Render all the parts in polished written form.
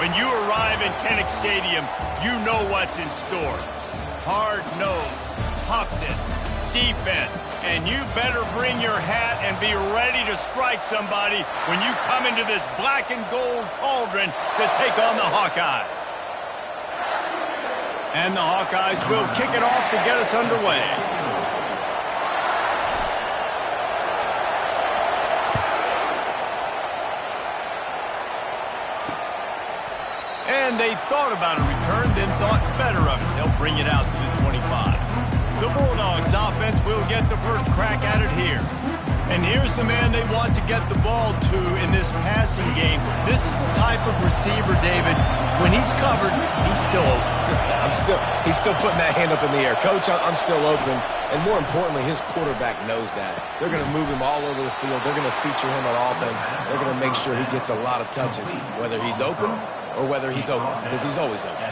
When you arrive in Kinnick Stadium, you know what's in store. Hard nose, toughness, defense, and you better bring your hat and be ready to strike somebody when you come into this black and gold cauldron to take on the Hawkeyes. And the Hawkeyes will kick it off to get us underway. And they thought about a return, then thought better of it. They'll bring it out to the 25. The Bulldogs offense will get the first crack at it here. And here's the man they want to get the ball to in this passing game. This is the type of receiver, David, when he's covered, he's still open. He's still putting that hand up in the air. Coach, I'm still open. And more importantly, his quarterback knows that. They're going to move him all over the field. They're going to feature him on offense. They're going to make sure he gets a lot of touches, whether he's open or whether he's open, because he's always open.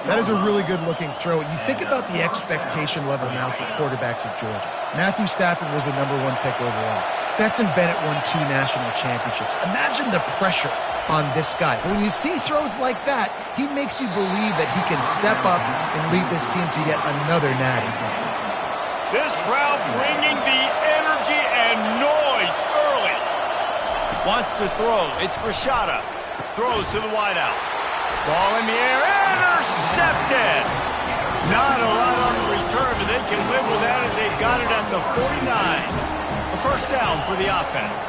That is a really good-looking throw. You think about the expectation level now for quarterbacks at Georgia. Matthew Stafford was the #1 pick overall. Stetson Bennett won 2 national championships. Imagine the pressure on this guy. When you see throws like that, he makes you believe that he can step up and lead this team to yet another natty. This crowd bringing the energy and noise early. Wants to throw. It's Rashada. Throws to the wideout. Ball in the air. Intercepted. Not a lot on the return, but they can live with that as they've got it at the 49. A first down for the offense.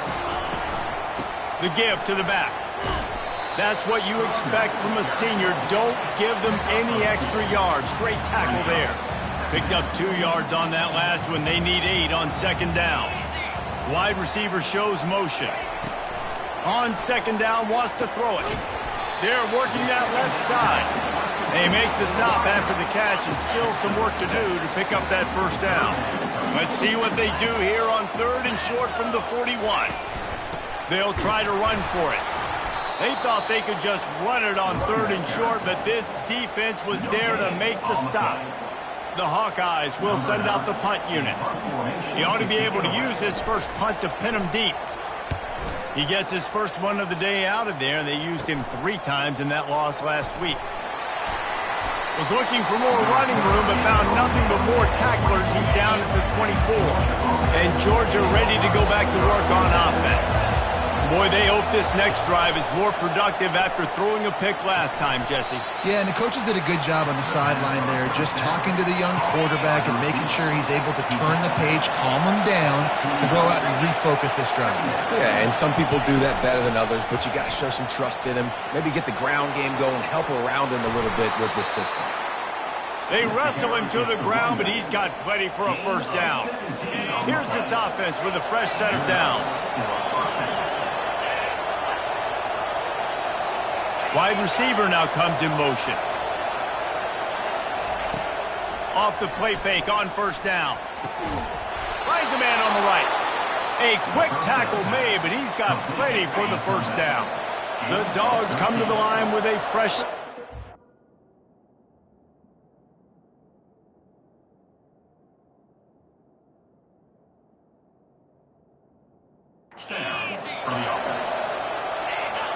The give to the back. That's what you expect from a senior. Don't give them any extra yards. Great tackle there. Picked up 2 yards on that last one. They need 8 on second down. Wide receiver shows motion. On second down, wants to throw it. They're working that left side. They make the stop after the catch and still some work to do to pick up that first down. Let's see what they do here on 3rd and short from the 41. They'll try to run for it. They thought they could just run it on 3rd and short, but this defense was there to make the stop. The Hawkeyes will send out the punt unit. He ought to be able to use this first punt to pin him deep. He gets his first one of the day out of there, and they used him 3 times in that loss last week. Was looking for more running room, but found nothing but more tacklers. He's down at the 24. And Georgia ready to go back to work on offense. Boy, they hope this next drive is more productive after throwing a pick last time, Jesse. Yeah, and the coaches did a good job on the sideline there, just talking to the young quarterback and making sure he's able to turn the page, calm him down, to go out and refocus this drive. Yeah, and some people do that better than others, but you got to show some trust in him. Maybe get the ground game going, help around him a little bit with this system. They wrestle him to the ground, but he's got plenty for a first down. Here's this offense with a fresh set of downs. Wide receiver now comes in motion. Off the play fake on first down. Finds a man on the right. A quick tackle made, but he's got plenty for the first down. The Dogs come to the line with a fresh...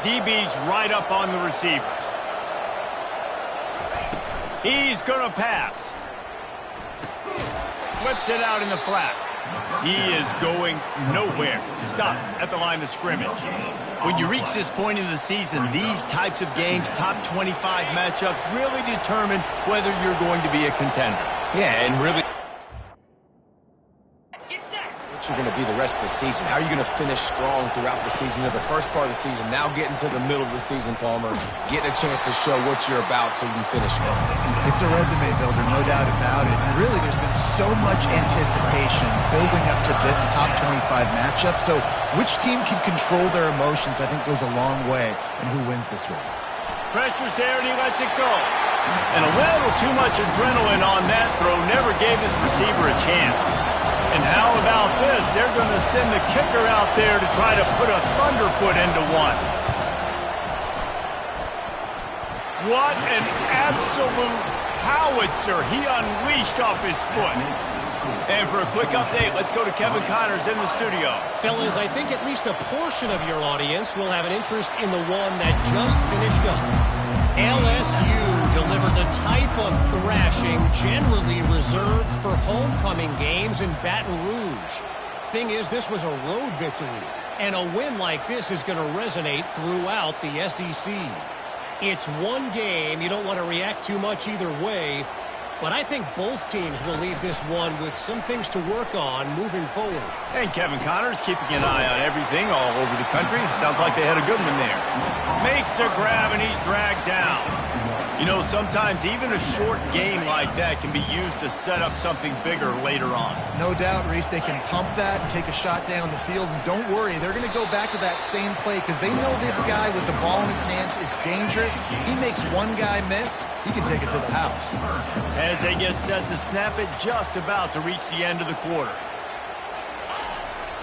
DB's right up on the receivers. He's going to pass. Flips it out in the flat. He is going nowhere. Stop at the line of scrimmage. When you reach this point in the season, these types of games, top 25 matchups, really determine whether you're going to be a contender. Yeah, and really... you're going to be the rest of the season. How are you going to finish strong throughout the season? The first part of the season, now getting to the middle of the season, Palmer, getting a chance to show what you're about so you can finish strong. It's a resume builder, no doubt about it. And really, there's been so much anticipation building up to this top 25 matchup. So which team can control their emotions, I think, goes a long way in who wins this one. Pressure's there, and he lets it go. And a little too much adrenaline on that throw never gave his receiver a chance. And how about this? They're going to send the kicker out there to try to put a thunderfoot into one. What an absolute howitzer he unleashed off his foot. And for a quick update, let's go to Kevin Connors in the studio. Fellas, I think at least a portion of your audience will have an interest in the one that just finished up. LSU delivered the type of thrashing generally reserved for homecoming games in Baton Rouge. Thing is, this was a road victory, and a win like this is going to resonate throughout the SEC. It's one game. You don't want to react too much either way. But I think both teams will leave this one with some things to work on moving forward. And Kevin Connors keeping an eye on everything all over the country. Sounds like they had a good one there. Makes a grab, and he's dragged down. You know, sometimes even a short game like that can be used to set up something bigger later on. No doubt, Reese, they can pump that and take a shot down the field. And don't worry, they're going to go back to that same play because they know this guy with the ball in his hands is dangerous. He makes one guy miss, he can take it to the house. As they get set to snap it, just about to reach the end of the quarter.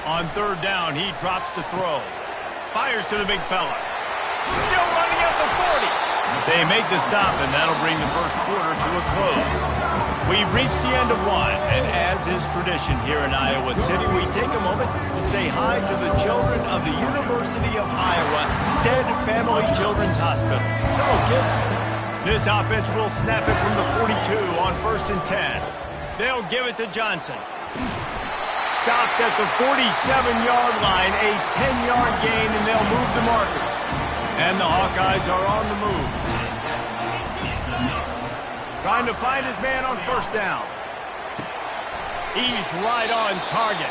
On third down, he drops to throw. Fires to the big fella. Still running at the 40. They make the stop, and that'll bring the first quarter to a close. We've reached the end of one, and as is tradition here in Iowa City, we take a moment to say hi to the children of the University of Iowa Stead Family Children's Hospital. Hello, kids. This offense will snap it from the 42 on 1st and 10. They'll give it to Johnson. Stopped at the 47-yard line, a 10-yard gain, and they'll move the markers. And the Hawkeyes are on the move. Trying to find his man on first down. He's right on target.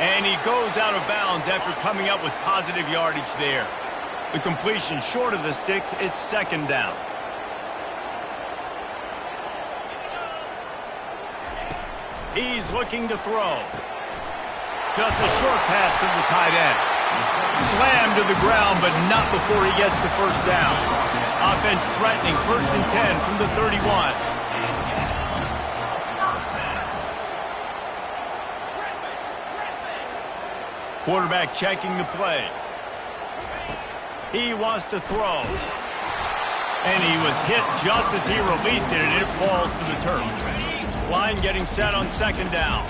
And he goes out of bounds after coming up with positive yardage there. The completion short of the sticks, it's second down. He's looking to throw. Just a short pass to the tight end. Slammed to the ground, but not before he gets the first down. Offense threatening 1st and 10 from the 31. Quarterback checking the play. He wants to throw. And he was hit just as he released it, and it falls to the turf. Line getting set on second down.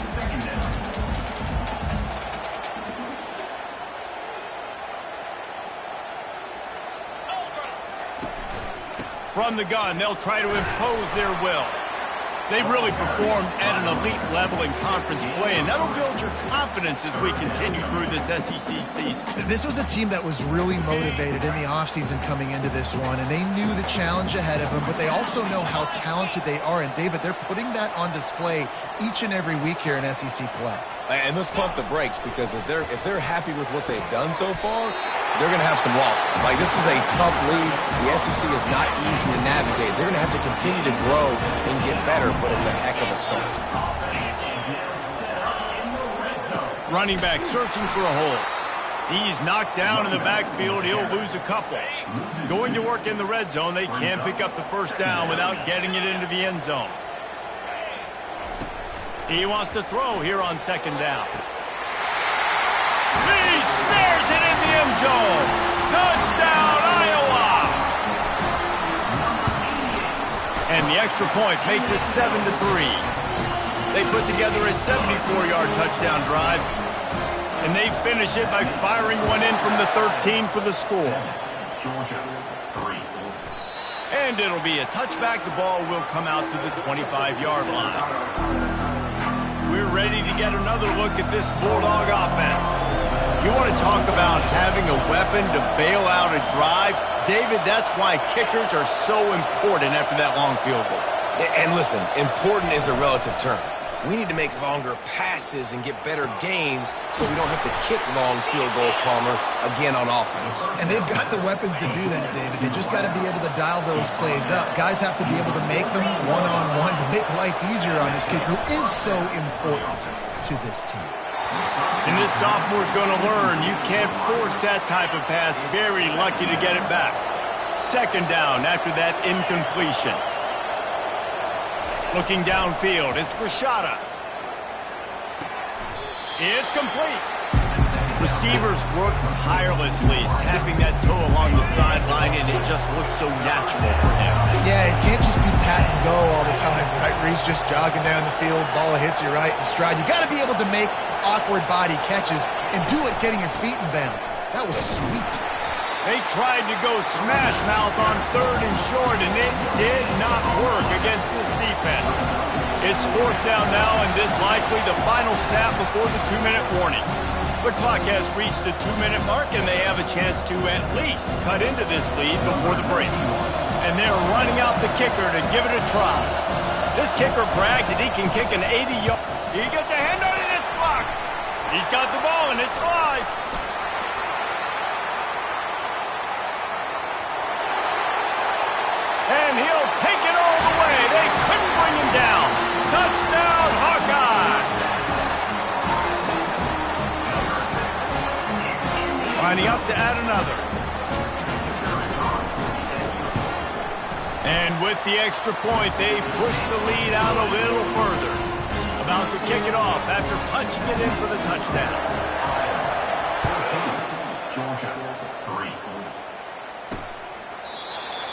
From the gun, they'll try to impose their will. They've really performed at an elite level in conference play, and that'll build your confidence as we continue through this SEC season. This was a team that was really motivated in the offseason coming into this one, and they knew the challenge ahead of them, but they also know how talented they are. And, David, they're putting that on display each and every week here in SEC play. And let's pump the brakes, because if they're happy with what they've done so far, they're going to have some losses. Like, this is a tough league. The SEC is not easy to navigate. They're going to have to continue to grow and get better, but it's a heck of a start. Running back searching for a hole. He's knocked down in the backfield. He'll lose a couple. Going to work in the red zone. They can't pick up the first down without getting it into the end zone. He wants to throw here on second down. He snares it in the end zone. Touchdown, Iowa! And the extra point makes it 7-3. They put together a 74-yard touchdown drive, and they finish it by firing one in from the 13 for the score. And it'll be a touchback. The ball will come out to the 25-yard line. We're ready to get another look at this Bulldog offense. You want to talk about having a weapon to bail out a drive? David, that's why kickers are so important after that long field goal. And listen, important is a relative term. We need to make longer passes and get better gains so we don't have to kick long field goals, Palmer, again on offense. And they've got the weapons to do that, David. They just got to be able to dial those plays up. Guys have to be able to make them one-on-one to make life easier on this kid who is so important to this team. And this sophomore's going to learn you can't force that type of pass. Very lucky to get it back. Second down after that incompletion. Looking downfield, it's Rashada. It's complete. Receivers work tirelessly, tapping that toe along the sideline, and it just looks so natural for him. Yeah, it can't just be pat and go all the time, right? Where he's just jogging down the field, ball hits you right in stride. You got to be able to make awkward body catches and do it getting your feet in bounds. That was sweet. They tried to go smash mouth on 3rd and short, and it did not work against this defense. It's 4th down now, and this likely the final snap before the 2-minute warning. The clock has reached the 2-minute mark, and they have a chance to at least cut into this lead before the break. And they're running out the kicker to give it a try. This kicker bragged that he can kick an 80-yard. He gets a hand on it, and it's blocked. He's got the ball, and it's live. And he'll take it all the way. They couldn't bring him down. Touchdown, Hawkeye! Lining up to add another. And with the extra point, they push the lead out a little further. About to kick it off after punching it in for the touchdown.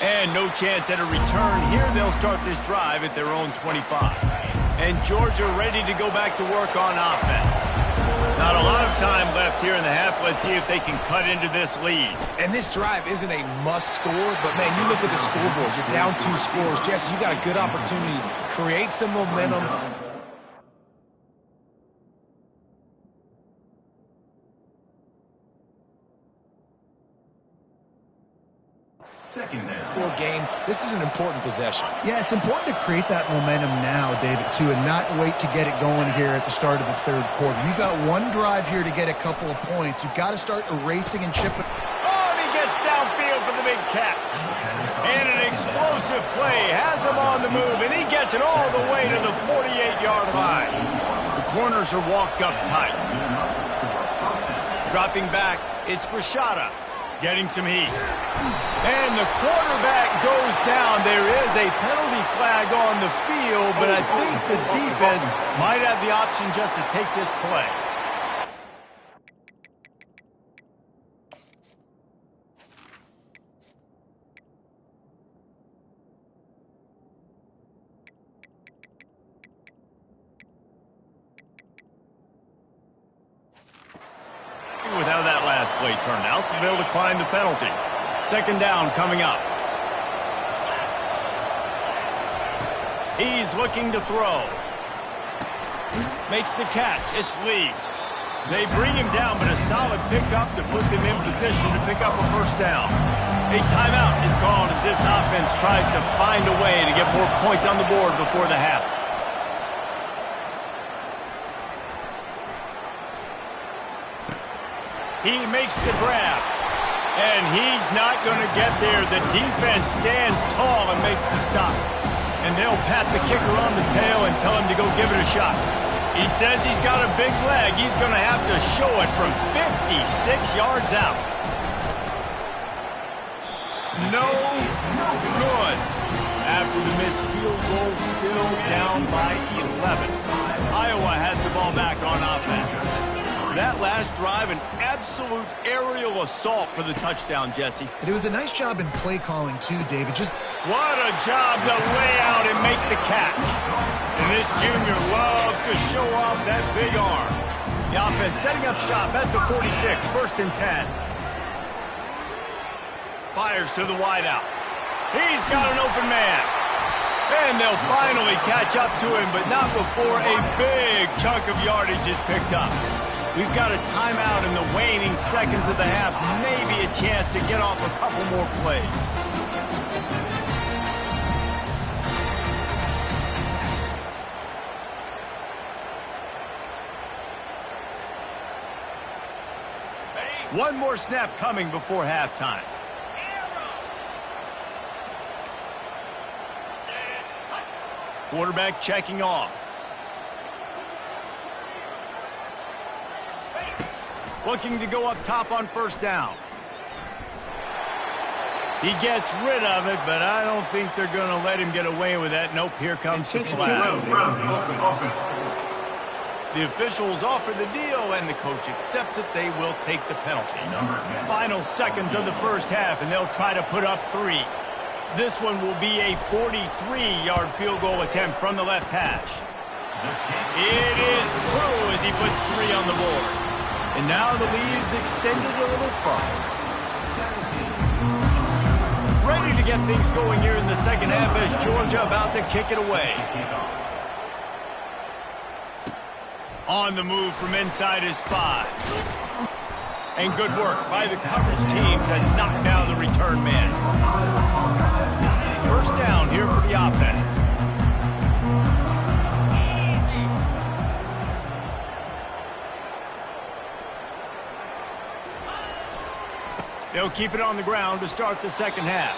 And no chance at a return here. They'll start this drive at their own 25. And Georgia ready to go back to work on offense. Not a lot of time left here in the half. Let's see if they can cut into this lead. And this drive isn't a must score, but, man, you look at the scoreboard. You're down 2 scores. Jesse, you got a good opportunity to create some momentum. Score game. This is an important possession. Yeah, it's important to create that momentum now, David, too, and not wait to get it going here at the start of the 3rd quarter. You've got one drive here to get a couple of points. You've got to start erasing and chipping. Oh, and he gets downfield for the big catch. And an explosive play has him on the move, and he gets it all the way to the 48-yard line. The corners are walked up tight. Dropping back, it's Rashada. Getting some heat. And the quarterback goes down. There is a penalty flag on the field, but I think the defense might have the option just to take this play. With how that last play turned out, so they'll decline the penalty. 2nd down coming up. He's looking to throw. Makes the catch. It's Lee. They bring him down, but a solid pickup to put them in position to pick up a 1st down. A timeout is called as this offense tries to find a way to get more points on the board before the half. He makes the grab, and he's not going to get there. The defense stands tall and makes the stop. And they'll pat the kicker on the tail and tell him to go give it a shot. He says he's got a big leg. He's going to have to show it from 56 yards out. No good. After the missed field goal, still down by 11. Iowa has the ball back on offense. That last drive, an absolute aerial assault for the touchdown, Jesse. And it was a nice job in play calling, too, David. What a job to lay out and make the catch. And this junior loves to show off that big arm. The offense setting up shop at the 46, 1st and 10. Fires to the wideout. He's got an open man. And they'll finally catch up to him, but not before a big chunk of yardage is picked up. We've got a timeout in the waning seconds of the half. Maybe a chance to get off a couple more plays. One more snap coming before halftime. Quarterback checking off. Looking to go up top on 1st down. He gets rid of it, but I don't think they're going to let him get away with that. Nope, here comes the flag. The The officials offer the deal, and the coach accepts it. They will take the penalty. Final seconds of the first half, and they'll try to put up 3. This one will be a 43-yard field goal attempt from the left hash. It is true as he puts 3 on the board. And now the lead is extended a little further. Ready to get things going here in the second half as Georgia about to kick it away. On the move from inside his 5. And good work by the coverage team to knock down the return man. First down here for the offense. They'll keep it on the ground to start the second half.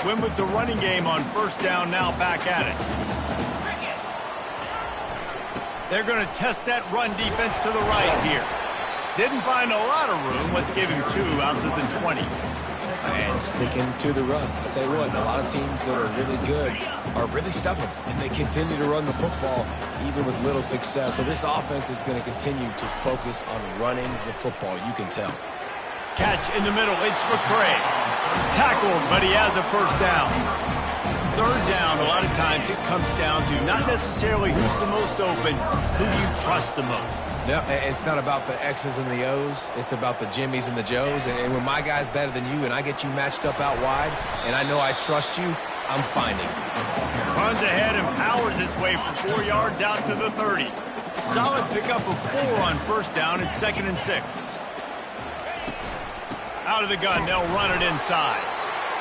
Win with the running game on first down, now back at it. They're going to test that run defense to the right here. Didn't find a lot of room. Let's give him 2 out to the 20. And sticking to the run. I'll tell you what, a lot of teams that are really good are really stubborn, and they continue to run the football even with little success. So this offense is going to continue to focus on running the football, you can tell. Catch in the middle, it's McCray. Tackled, but he has a first down. Third down, a lot of times it comes down to not necessarily who's the most open, who do you trust the most. Yeah, it's not about the X's and the O's. It's about the Jimmys and the Joes. And when my guy's better than you and I get you matched up out wide and I know I trust you, I'm finding. Runs ahead and powers his way for 4 yards out to the 30. Solid pickup of 4 on first down and 2nd and 6. Out of the gun, they'll run it inside.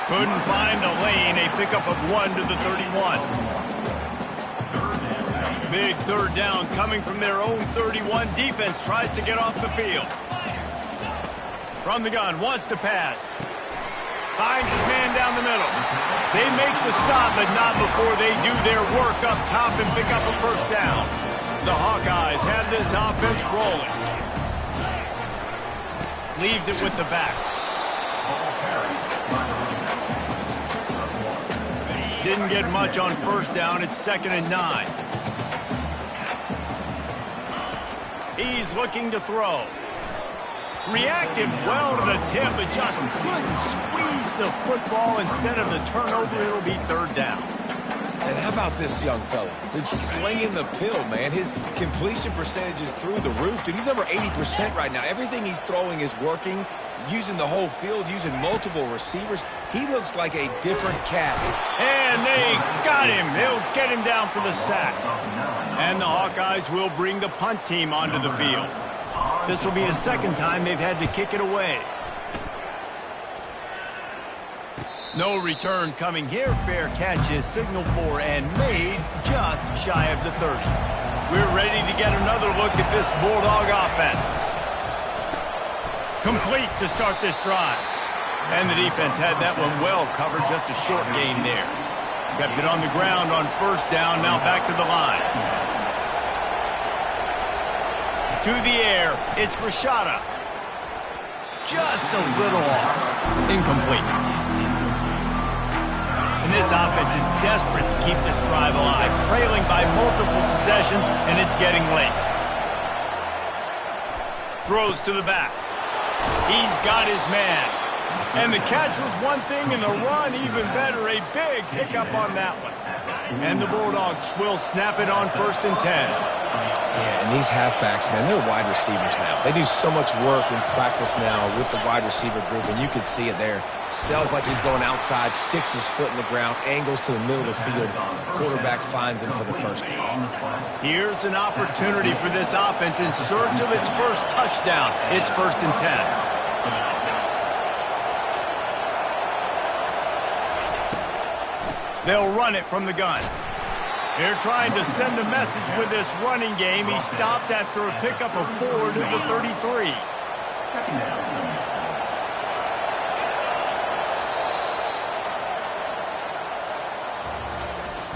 Couldn't find a lane, a pickup of 1 to the 31. Big third down coming from their own 31. Defense tries to get off the field. From the gun, wants to pass. Finds his man down the middle. They make the stop, but not before they do their work up top and pick up a first down. The Hawkeyes have this offense rolling. Leaves it with the back. Didn't get much on first down. It's 2nd and 9. He's looking to throw. Reacted well to the tip, but just couldn't squeeze the football. Instead of the turnover, it'll be 3rd down. And how about this young fella? He's slinging the pill, man. His completion percentage is through the roof. Dude, he's over 80% right now. Everything he's throwing is working, using the whole field, using multiple receivers. He looks like a different cat. And they got him. They'll get him down for the sack. And the Hawkeyes will bring the punt team onto the field. This will be the 2nd time they've had to kick it away. No return coming here. Fair catch is signaled for and made just shy of the 30. We're ready to get another look at this Bulldog offense. Complete to start this drive. And the defense had that one well covered, just a short gain there. Kept it on the ground on first down, now back to the line. To the air, it's Rashada. Just a little off. Incomplete. And this offense is desperate to keep this drive alive, trailing by multiple possessions, and it's getting late. Throws to the back. He's got his man. And the catch was one thing, and the run even better. A big pickup on that one. And the Bulldogs will snap it on 1st and 10. Yeah, and these halfbacks, man, they're wide receivers now. They do so much work in practice now with the wide receiver group, and you can see it there. Sells like he's going outside, sticks his foot in the ground, angles to the middle of the field. Quarterback finds him for the first down. Here's an opportunity for this offense in search of its first touchdown. It's 1st and 10. They'll run it from the gun. They're trying to send a message with this running game. He stopped after a pickup of 4 to the 33.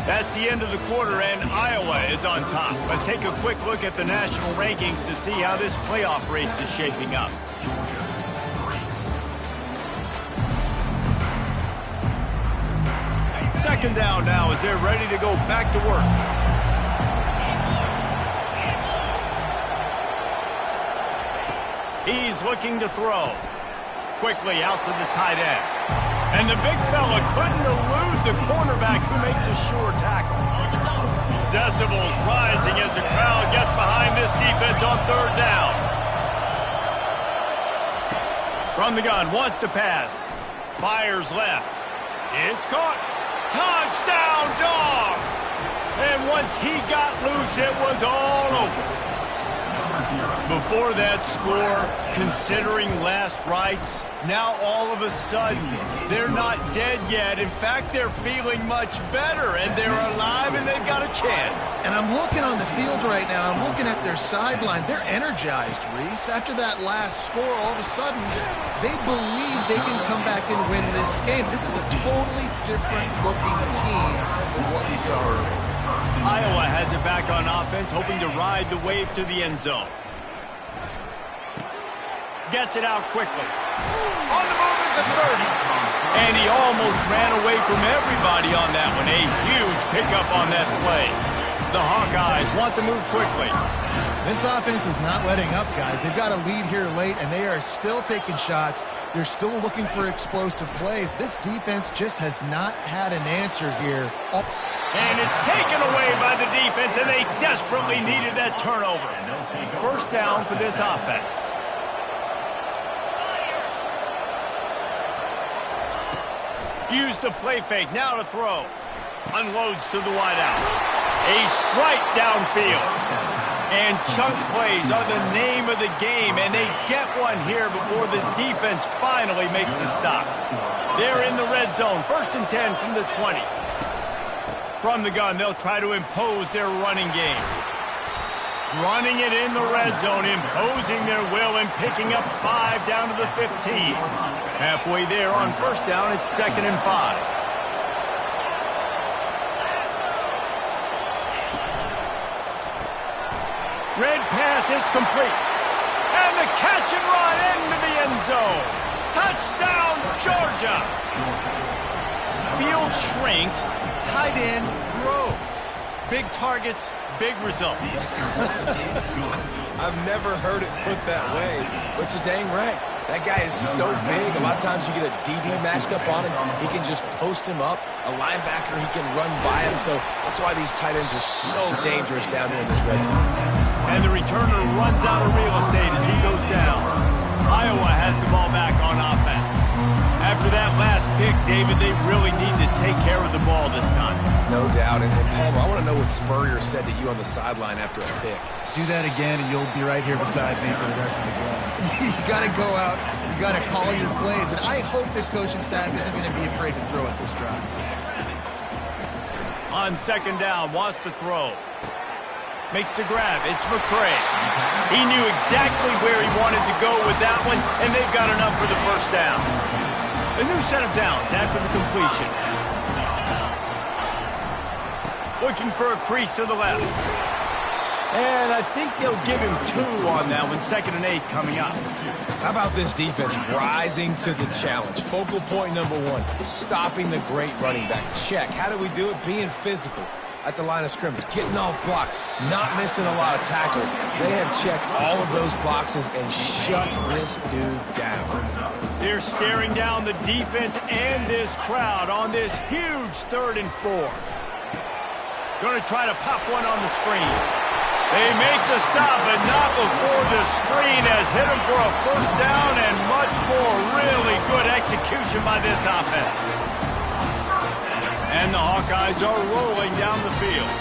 That's the end of the quarter, and Iowa is on top. Let's take a quick look at the national rankings to see how this playoff race is shaping up. Second down now as they're ready to go back to work. He's looking to throw. Quickly out to the tight end. And the big fella couldn't elude the cornerback who makes a sure tackle. Decibels rising as the crowd gets behind this defense on third down. From the gun, wants to pass. Fires left. It's caught. Touchdown, Dogs! And once he got loose, it was all over. Before that score, considering last rites, now all of a sudden, they're not dead yet. In fact, they're feeling much better, and they're alive, and they've got a chance. And I'm looking on the field right now. I'm looking at their sideline. They're energized, Reese. After that last score, all of a sudden, they believe they can come back and win this game. This is a totally different-looking team than what we saw earlier. Iowa has it back on offense, hoping to ride the wave to the end zone. Gets it out quickly. On the move at the 30. And he almost ran away from everybody on that one. A huge pickup on that play. The Hawkeyes want to move quickly. This offense is not letting up, guys. They've got a lead here late, and they are still taking shots. They're still looking for explosive plays. This defense just has not had an answer here. And it's taken away by the defense, and they desperately needed that turnover. First down for this offense. Use the play fake, now to throw. Unloads to the wideout. A strike downfield. And chunk plays are the name of the game, and they get one here before the defense finally makes the stop. They're in the red zone, 1st and 10 from the 20. From the gun, they'll try to impose their running game. Running it in the red zone, imposing their will and picking up 5 down to the 15. Halfway there on first down, it's 2nd and 5. Red pass, it's complete. And the catch and run into the end zone. Touchdown, Georgia. Field shrinks, tight end grows. Big targets, big results. I've never heard it put that way, but you're dang right. That guy is so big, a lot of times you get a DB matched up on him. He can just post him up. A linebacker, he can run by him. So that's why these tight ends are so dangerous down here in this red zone. And the returner runs out of real estate as he goes down. Iowa has the ball back on offense. After that last pick, David, they really need to take care of the ball this time. No doubt. And Palmer, I want to know what Spurrier said to you on the sideline after a pick. Do that again, and you'll be right here beside me for the rest of the game. You got to go out. You got to call your plays. And I hope this coaching staff isn't going to be afraid to throw at this drive. On second down, wants to throw. Makes the grab. It's McCray. He knew exactly where he wanted to go with that one, and they've got enough for the first down. A new set of downs after the completion. Looking for a crease to the left. And I think they'll give him 2 on that one. 2nd and 8 coming up. How about this defense rising to the challenge? Focal point number 1, stopping the great running back. Check. How do we do it? Being physical at the line of scrimmage, getting off blocks, not missing a lot of tackles. They have checked all of those boxes and shut this dude down. They're staring down the defense and this crowd on this huge 3rd and 4. Going to try to pop one on the screen. They make the stop, but not before the screen has hit them for a first down and much more. Really good execution by this offense. And the Hawkeyes are rolling down the field.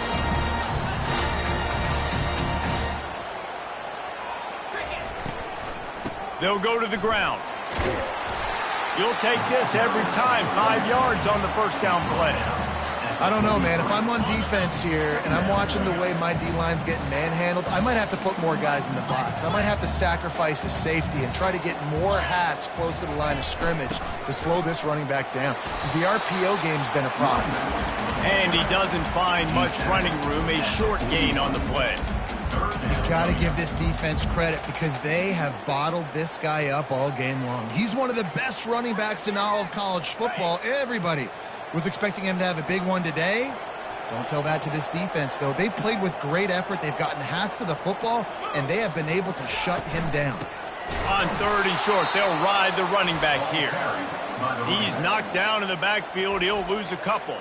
They'll go to the ground. You'll take this every time. 5 yards on the first down play. I don't know, man. If I'm on defense here and I'm watching the way my D-line's getting manhandled, I might have to put more guys in the box. I might have to sacrifice his safety and try to get more hats close to the line of scrimmage to slow this running back down, because the RPO game's been a problem. And he doesn't find much running room, a short gain on the play. You got to give this defense credit because they have bottled this guy up all game long. He's one of the best running backs in all of college football. Everybody Was expecting him to have a big one today. Don't tell that to this defense, though. They've played with great effort. They've gotten hats to the football, and they have been able to shut him down. On 3rd and short, they'll ride the running back here. He's knocked down in the backfield. He'll lose a couple.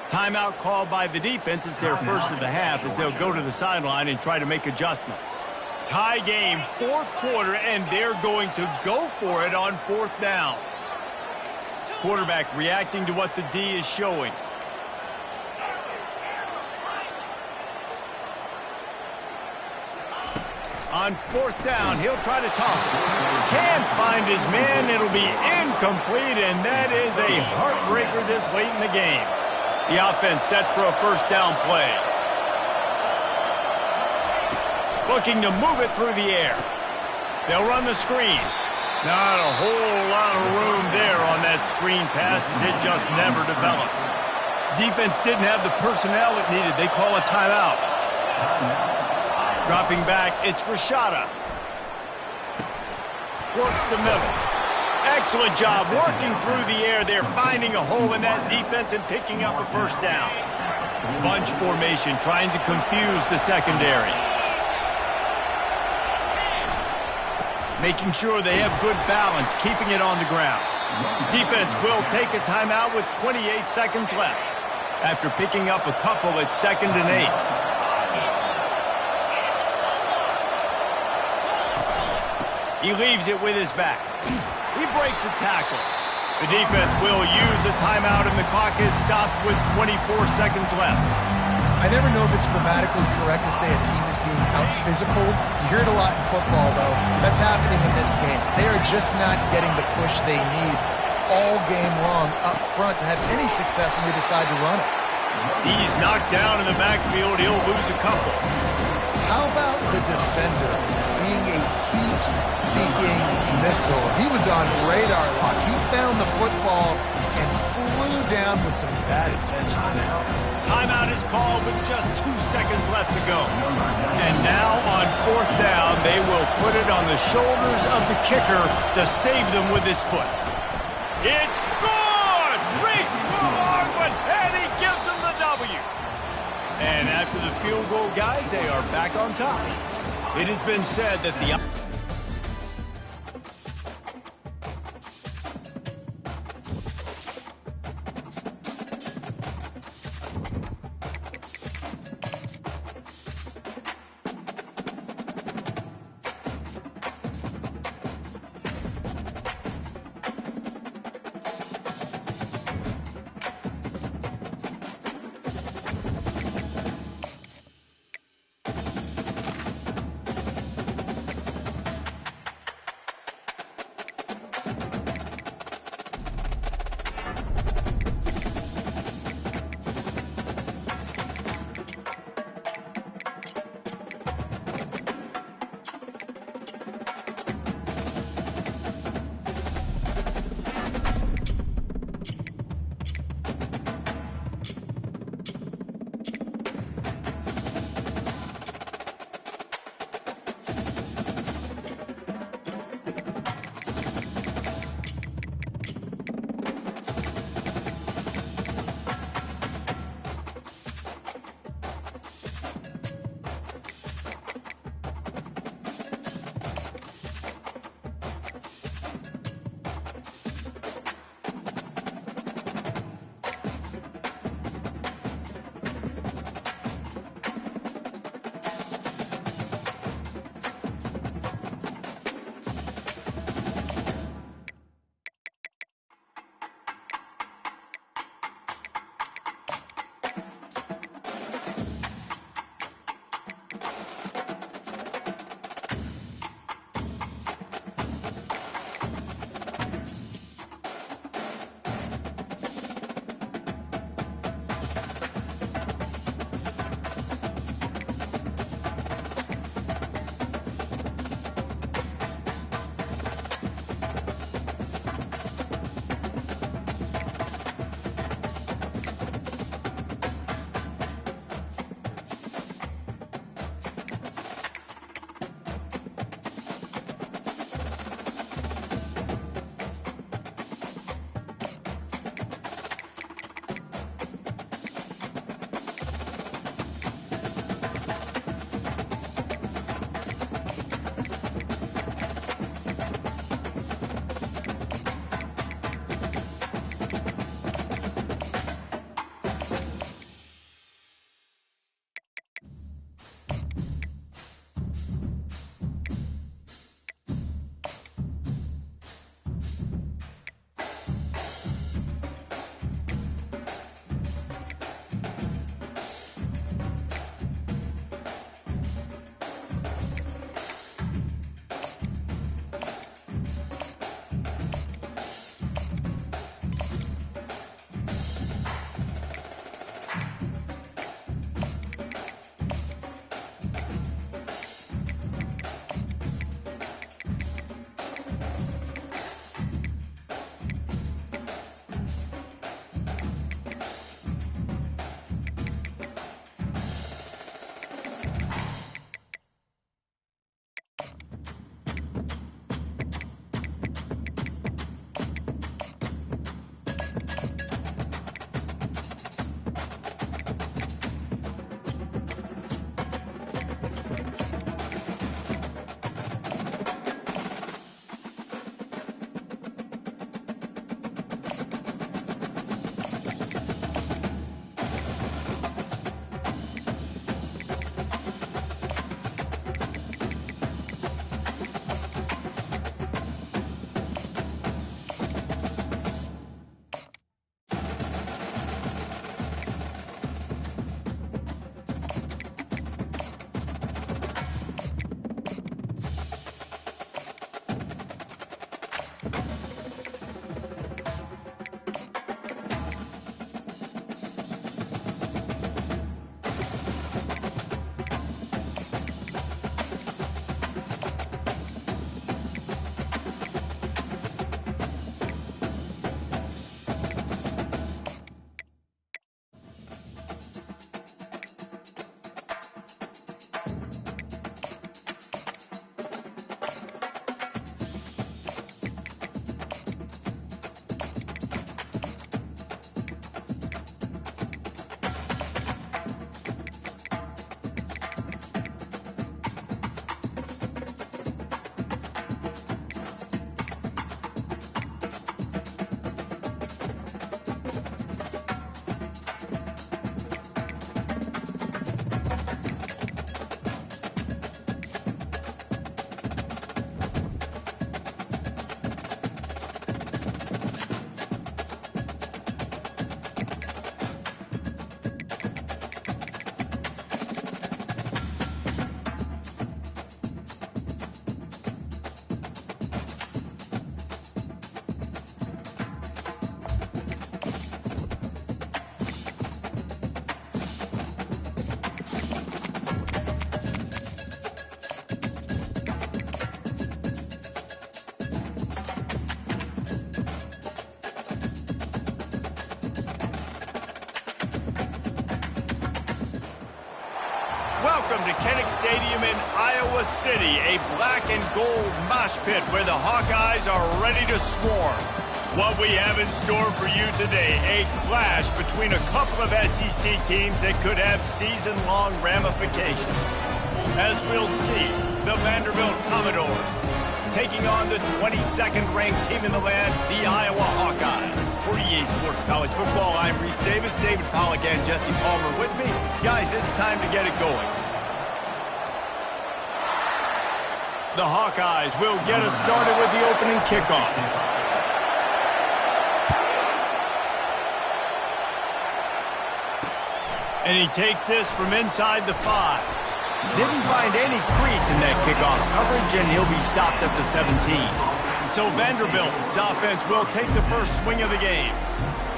Timeout called by the defense. It's their first of the half as they'll go to the sideline and try to make adjustments. Tie game, 4th quarter, and they're going to go for it on 4th down. Quarterback reacting to what the D is showing. On 4th down, he'll try to toss it. Can't find his man. It'll be incomplete, and that is a heartbreaker this late in the game. The offense set for a 1st down play. Looking to move it through the air. They'll run the screen. Not a whole lot of room there on that screen pass as it just never developed. Defense didn't have the personnel it needed. They call a timeout. Dropping back, it's Rashada. Works the middle. Excellent job working through the air. They're finding a hole in that defense and picking up a 1st down. Bunch formation, trying to confuse the secondary. Making sure they have good balance, keeping it on the ground. Defense will take a timeout with 28 seconds left. After picking up a couple, it's 2nd and 8. He leaves it with his back. He breaks a tackle. The defense will use a timeout, and the clock is stopped with 24 seconds left. I never know if it's grammatically correct to say a team is being out-physicaled. You hear it a lot in football, though. That's happening in this game. They are just not getting the push they need all game long up front to have any success when they decide to run it. He's knocked down in the backfield. He'll lose a couple. How about the defender being a heat-seeking missile? He was on radar lock. He found the football and flew down with some bad intentions. Timeout is called with just 2 seconds left to go. And now on 4th down, they will put it on the shoulders of the kicker to save them with his foot. It's good! Reach for Arwin, and he gives them the W. And after the field goal, guys, they are back on top. It has been said that the... Welcome to Kinnick Stadium in Iowa City, a black and gold mosh pit where the Hawkeyes are ready to swarm. What we have in store for you today, a clash between a couple of SEC teams that could have season-long ramifications. As we'll see, the Vanderbilt Commodores taking on the 22nd ranked team in the land, the Iowa Hawkeyes. For EA Sports College Football, I'm Reese Davis, David Pollack, and Jesse Palmer with me. Guys, it's time to get it going. The Hawkeyes will get us started with the opening kickoff. And he takes this from inside the 5. Didn't find any crease in that kickoff coverage, and he'll be stopped at the 17. So Vanderbilt's offense will take the first swing of the game.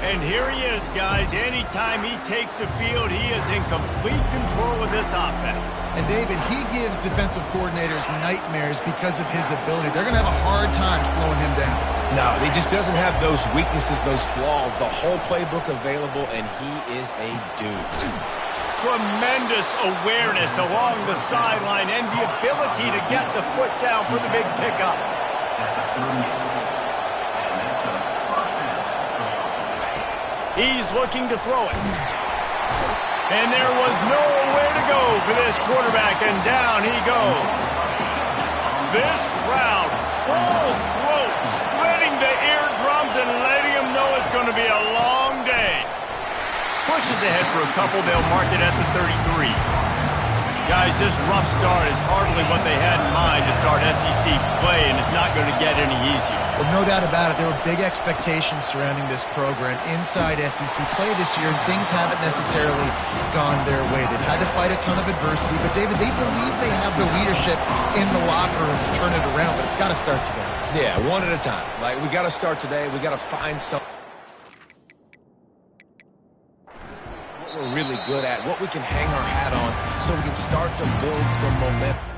And here he is, guys. Anytime he takes the field, he is in complete control of this offense. And David, he gives defensive coordinators nightmares because of his ability. They're going to have a hard time slowing him down. No, he just doesn't have those weaknesses, those flaws, the whole playbook available, and he is a dude. Tremendous awareness along the sideline and the ability to get the foot down for the big pickup. He's looking to throw it. And there was nowhere to go for this quarterback, and down he goes. This crowd, full throat, splitting the eardrums and letting him know it's going to be a long day. Pushes ahead for a couple. They'll mark it at the 33. Guys, this rough start is hardly what they had in mind to start SEC play, and it's not going to get any easier. Well, no doubt about it. There were big expectations surrounding this program inside SEC play this year, and things haven't necessarily gone their way. They've had to fight a ton of adversity, but, David, they believe they have the leadership in the locker room to turn it around, but it's got to start today. Yeah, one at a time. Like, we got to start today. We got to find something we're really good at, what we can hang our hat on, so we can start to build some momentum.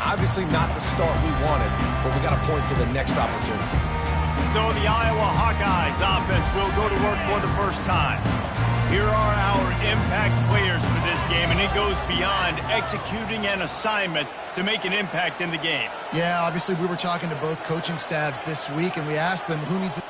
Obviously not the start we wanted, but we got to point to the next opportunity. So the Iowa Hawkeyes offense will go to work for the first time. Here are our impact players for this game, and it goes beyond executing an assignment to make an impact in the game. Yeah, obviously we were talking to both coaching staffs this week, and we asked them who needs to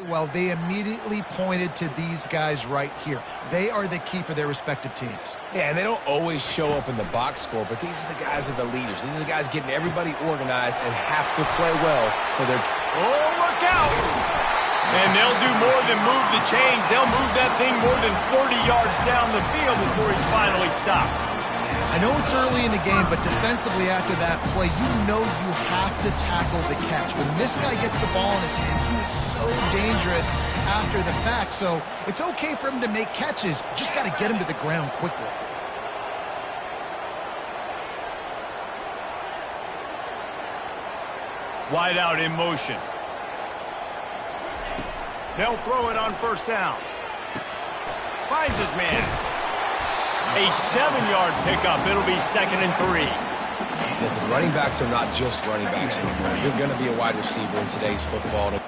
Well, they immediately pointed to these guys right here. They are the key for their respective teams. Yeah, and they don't always show up in the box score, but these are the guys that are the leaders. These are the guys getting everybody organized and have to play well for their... Oh, look out! And they'll do more than move the chains. They'll move that thing more than 30 yards down the field before he's finally stopped. I know it's early in the game, but defensively after that play, you know you have to tackle the catch. When this guy gets the ball in his hands, he is so dangerous after the fact. So it's okay for him to make catches. You just got to get him to the ground quickly. Wide out in motion. They'll throw it on first down. Finds his man. A 7-yard pickup. It'll be 2nd and 3. Listen, running backs are not just running backs anymore. You're going to be a wide receiver in today's football.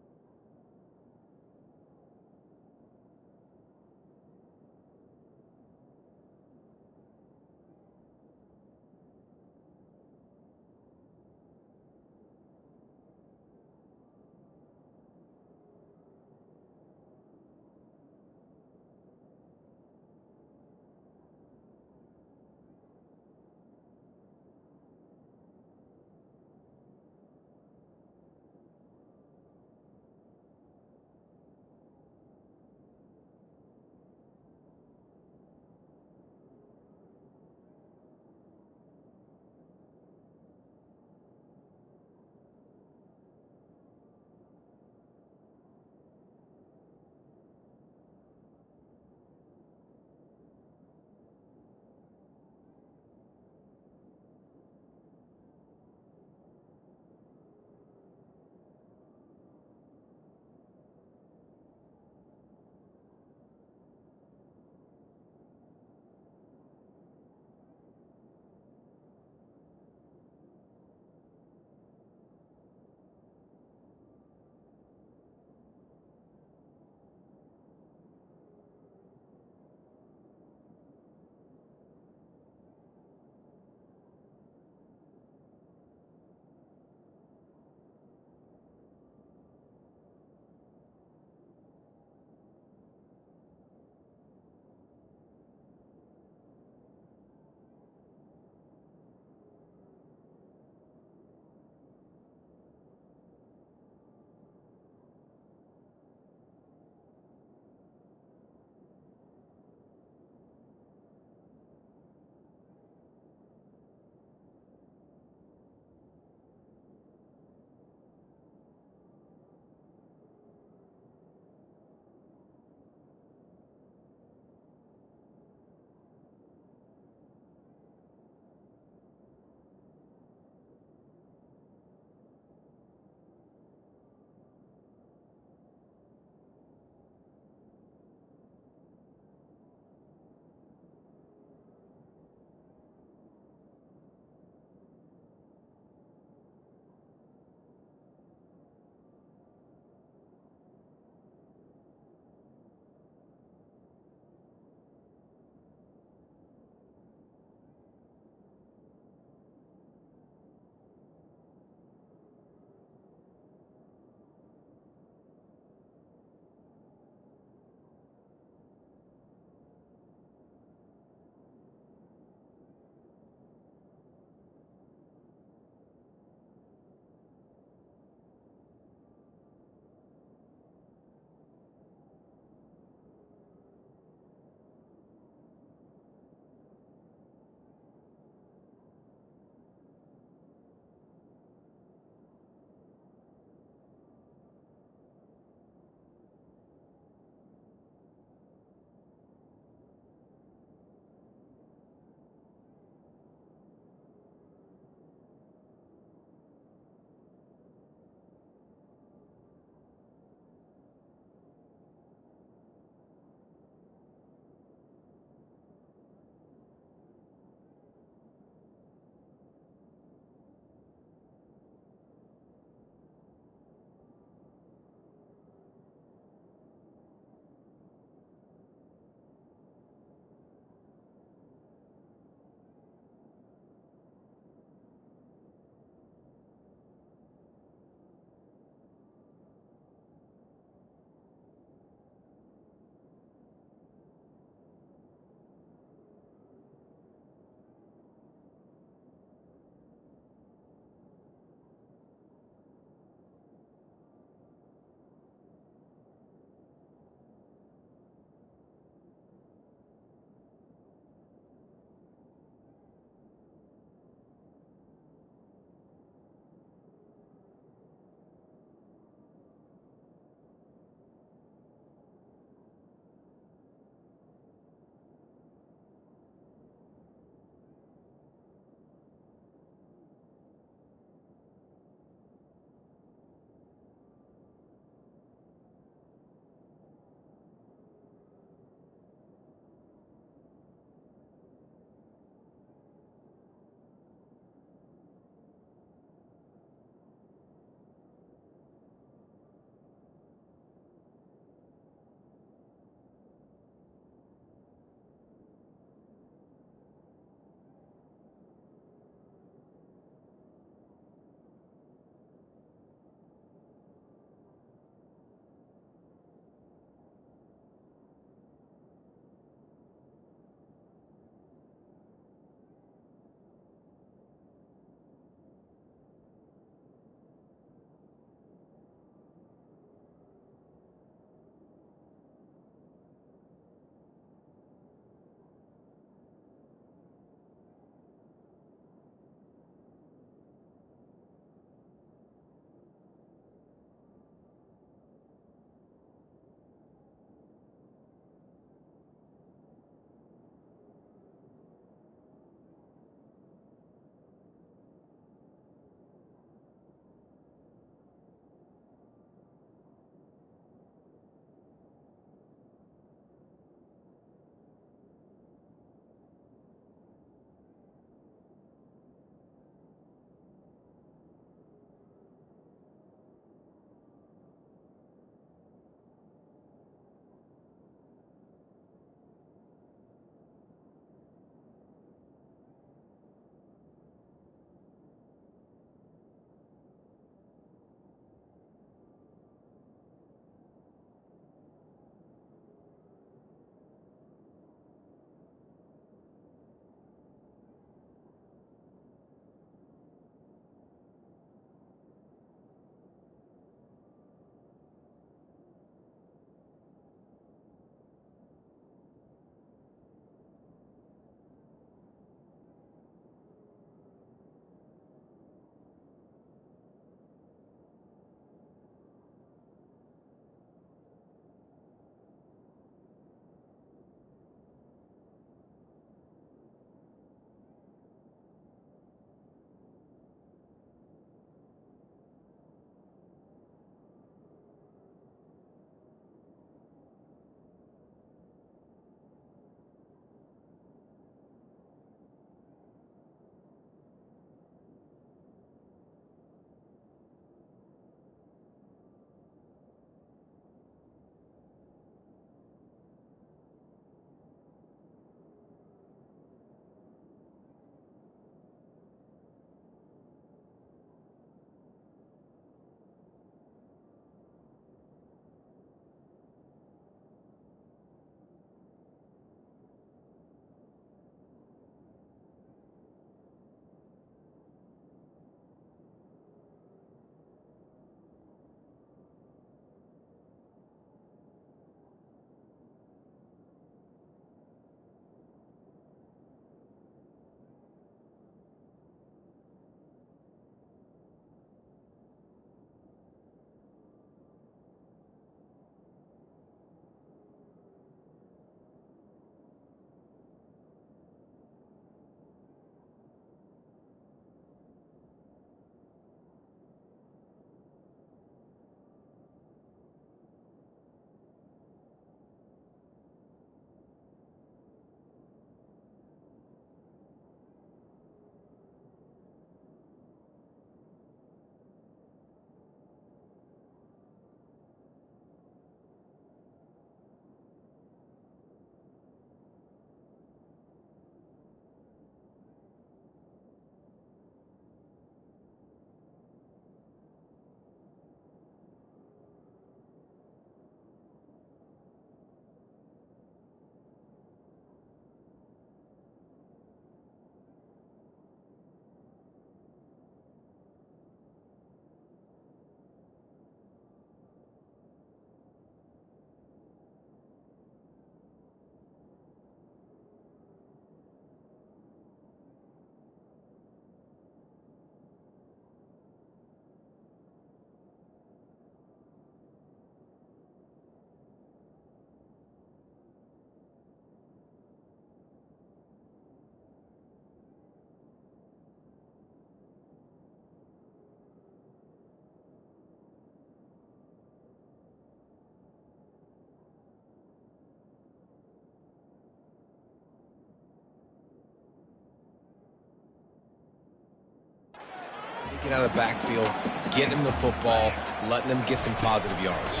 Get out of the backfield, getting them the football, letting them get some positive yards.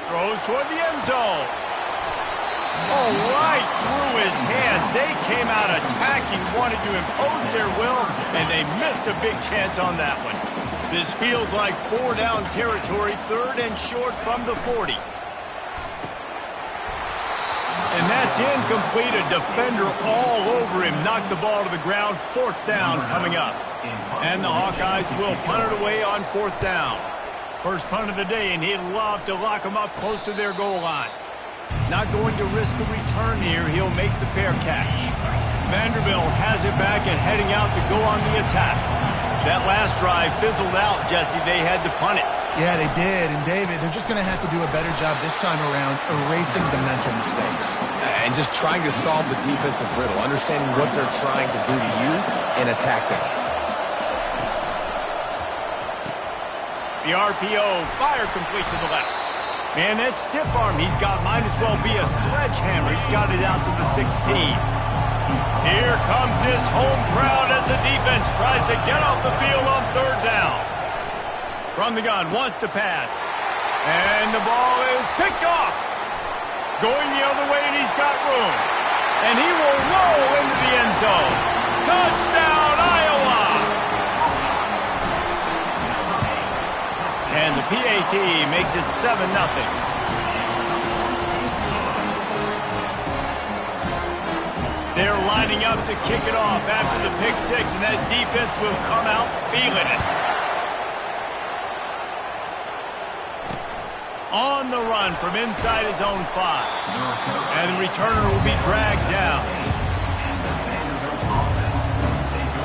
Throws toward the end zone. Oh, right through his hands. They came out attacking, wanted to impose their will, and they missed a big chance on that one. This feels like 4-down territory, 3rd and short from the 40. And that's incomplete. A defender all over him. Knocked the ball to the ground. 4th down coming up. And the Hawkeyes will punt it away on 4th down. First punt of the day, and he'd love to lock them up close to their goal line. Not going to risk a return here. He'll make the fair catch. Vanderbilt has it back and heading out to go on the attack. That last drive fizzled out, Jesse. They had to punt it. Yeah, they did. And, David, they're just going to have to do a better job this time around erasing the mental mistakes. And just trying to solve the defensive riddle, understanding what they're trying to do to you and attack them. The RPO, fire complete to the left. Man, that stiff arm he's got might as well be a sledgehammer. He's got it out to the 16. Here comes this home crowd as the defense tries to get off the field on 3rd down. From the gun, wants to pass. And the ball is picked off. Going the other way, and he's got room. And he will roll into the end zone. Touchdown, Iowa! And the PAT makes it 7-0. They're lining up to kick it off after the pick 6, and that defense will come out feeling it. On the run from inside his own 5. And the returner will be dragged down.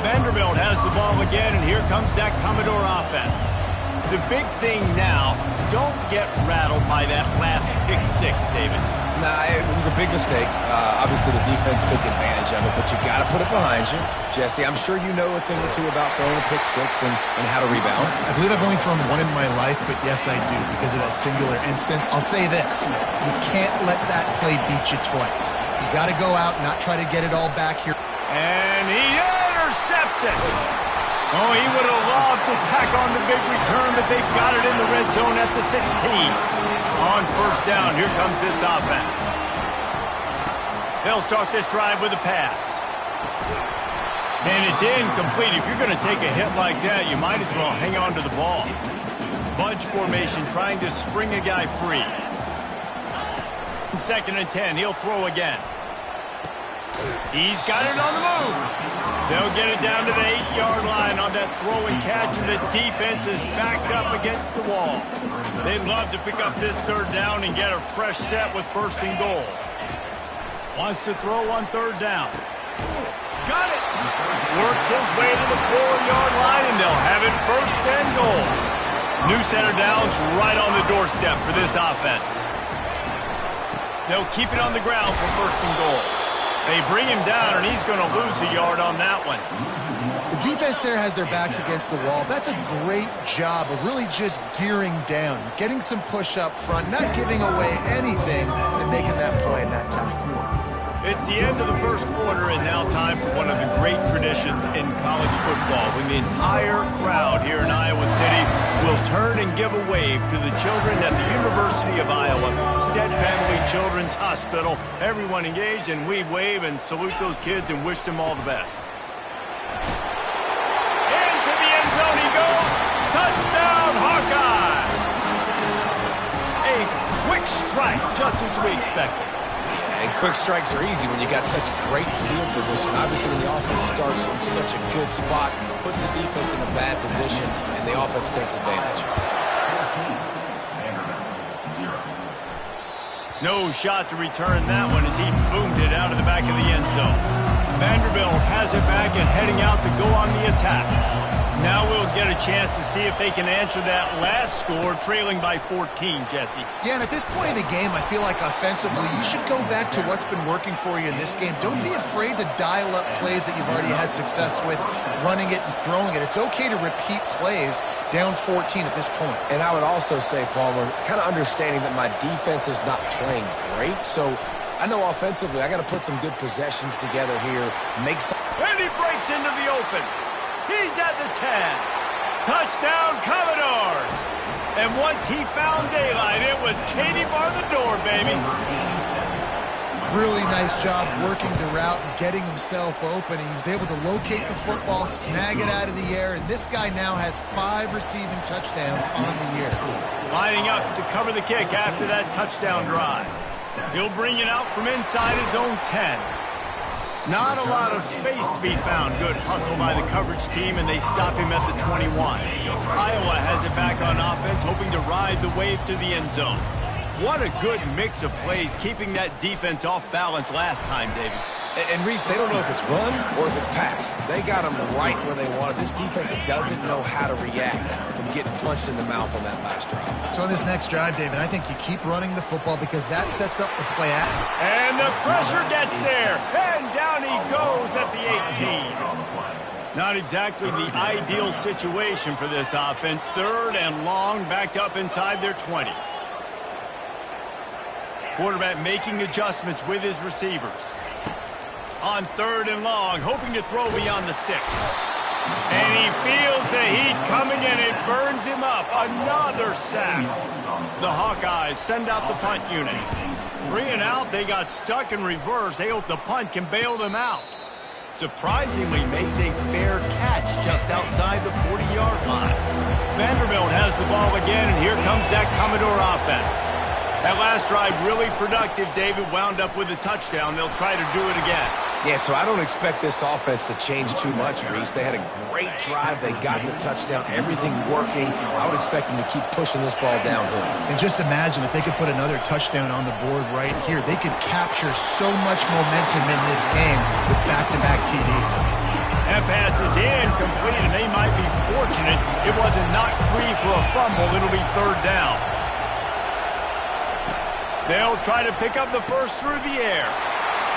Vanderbilt has the ball again, and here comes that Commodore offense. The big thing now, don't get rattled by that last pick 6, David. Nah, it was a big mistake. Obviously, the defense took advantage of it, but you got to put it behind you. Jesse, I'm sure you know a thing or two about throwing a pick 6 and how to rebound. I believe I've only thrown one in my life, but yes, I do, because of that singular instance. I'll say this. You can't let that play beat you twice. You got to go out and not try to get it all back here. And he intercepts it. Oh, he would have loved to tack on the big return, but they've got it in the red zone at the 16. On 1st down, here comes this offense. They'll start this drive with a pass. And it's incomplete. If you're going to take a hit like that, you might as well hang on to the ball. Bunch formation trying to spring a guy free. 2nd and 10, he'll throw again. He's got it on the move. They'll get it down to the 8-yard line on that throw and catch, and the defense is backed up against the wall. They'd love to pick up this 3rd down and get a fresh set with 1st and goal. Wants to throw on 3rd down. Got it. Works his way to the 4-yard line, and they'll have it 1st and goal. New center downs right on the doorstep for this offense. They'll keep it on the ground for 1st and goal. They bring him down, and he's going to lose a yard on that one. The defense there has their backs against the wall. That's a great job of really just gearing down, getting some push up front, not giving away anything, and making that play and that tackle. It's the end of the 1st quarter, and now time for one of the great traditions in college football, when the entire crowd here in Iowa City will turn and give a wave to the children at the University of Iowa, Stead Family Children's Hospital. Everyone engaged, and we wave and salute those kids and wish them all the best. Into the end zone he goes. Touchdown, Hawkeye! A quick strike, just as we expected. And quick strikes are easy when you got such great field position. Obviously, when the offense starts in such a good spot, puts the defense in a bad position, and the offense takes advantage. No shot to return that one as he boomed it out of the back of the end zone. Vanderbilt has it back and heading out to go on the attack. Now we'll get a chance to see if they can answer that last score, trailing by 14, Jesse. Yeah, and at this point of the game, I feel like offensively, you should go back to what's been working for you in this game. Don't be afraid to dial up plays that you've already had success with, running it and throwing it. It's okay to repeat plays down 14 at this point. And I would also say, Palmer, kind of understanding that my defense is not playing great, so I know offensively I got to put some good possessions together here, make some... And he breaks into the open. He's at the 10. Touchdown, Commodores. And once he found daylight, it was Katie bar the door, baby. Really nice job working the route and getting himself open. He was able to locate the football, snag it out of the air, and this guy now has 5 receiving touchdowns on the year. Lining up to cover the kick after that touchdown drive. He'll bring it out from inside his own 10. Not a lot of space to be found. Good hustle by the coverage team, and they stop him at the 21. Iowa has it back on offense, hoping to ride the wave to the end zone. What a good mix of plays, keeping that defense off balance last time, David. And Reese, they don't know if it's run or if it's pass. They got them right where they wanted. This defense doesn't know how to react from getting punched in the mouth on that last drive. So on this next drive, David, I think you keep running the football because that sets up the play action. And the pressure gets there. And down he goes at the 18. Not exactly the ideal situation for this offense. 3rd and long, back up inside their 20. Quarterback making adjustments with his receivers. On 3rd and long, hoping to throw beyond the sticks. And he feels the heat coming, and it burns him up. Another sack. The Hawkeyes send out the punt unit. 3 and out, they got stuck in reverse. They hope the punt can bail them out. Surprisingly makes a fair catch just outside the 40-yard line. Vanderbilt has the ball again, and here comes that Commodore offense. That last drive really productive. David wound up with a touchdown. They'll try to do it again. Yeah, so I don't expect this offense to change too much, Reese. They had a great drive. They got the touchdown. Everything working. I would expect them to keep pushing this ball downhill. And just imagine if they could put another touchdown on the board right here. They could capture so much momentum in this game with back-to-back TDs. That pass is incomplete, and they might be fortunate it wasn't knocked free for a fumble. It'll be 3rd down. They'll try to pick up the first through the air.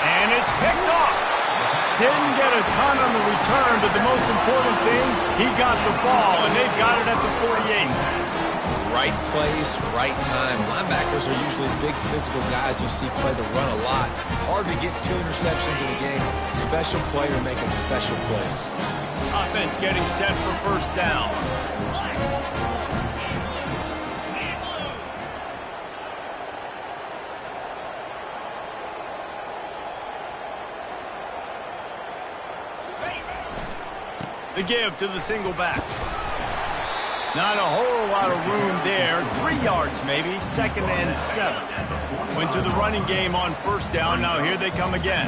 And it's picked off. Didn't get a ton on the return, but the most important thing, he got the ball, and they've got it at the 48. Right place, right time. Linebackers are usually big physical guys you see play the run a lot. Hard to get 2 interceptions in a game. Special player making special plays. Offense getting set for 1st down. The give to the single back. Not a whole lot of room there. 3 yards maybe. 2nd and 7. Went to the running game on 1st down. Now here they come again.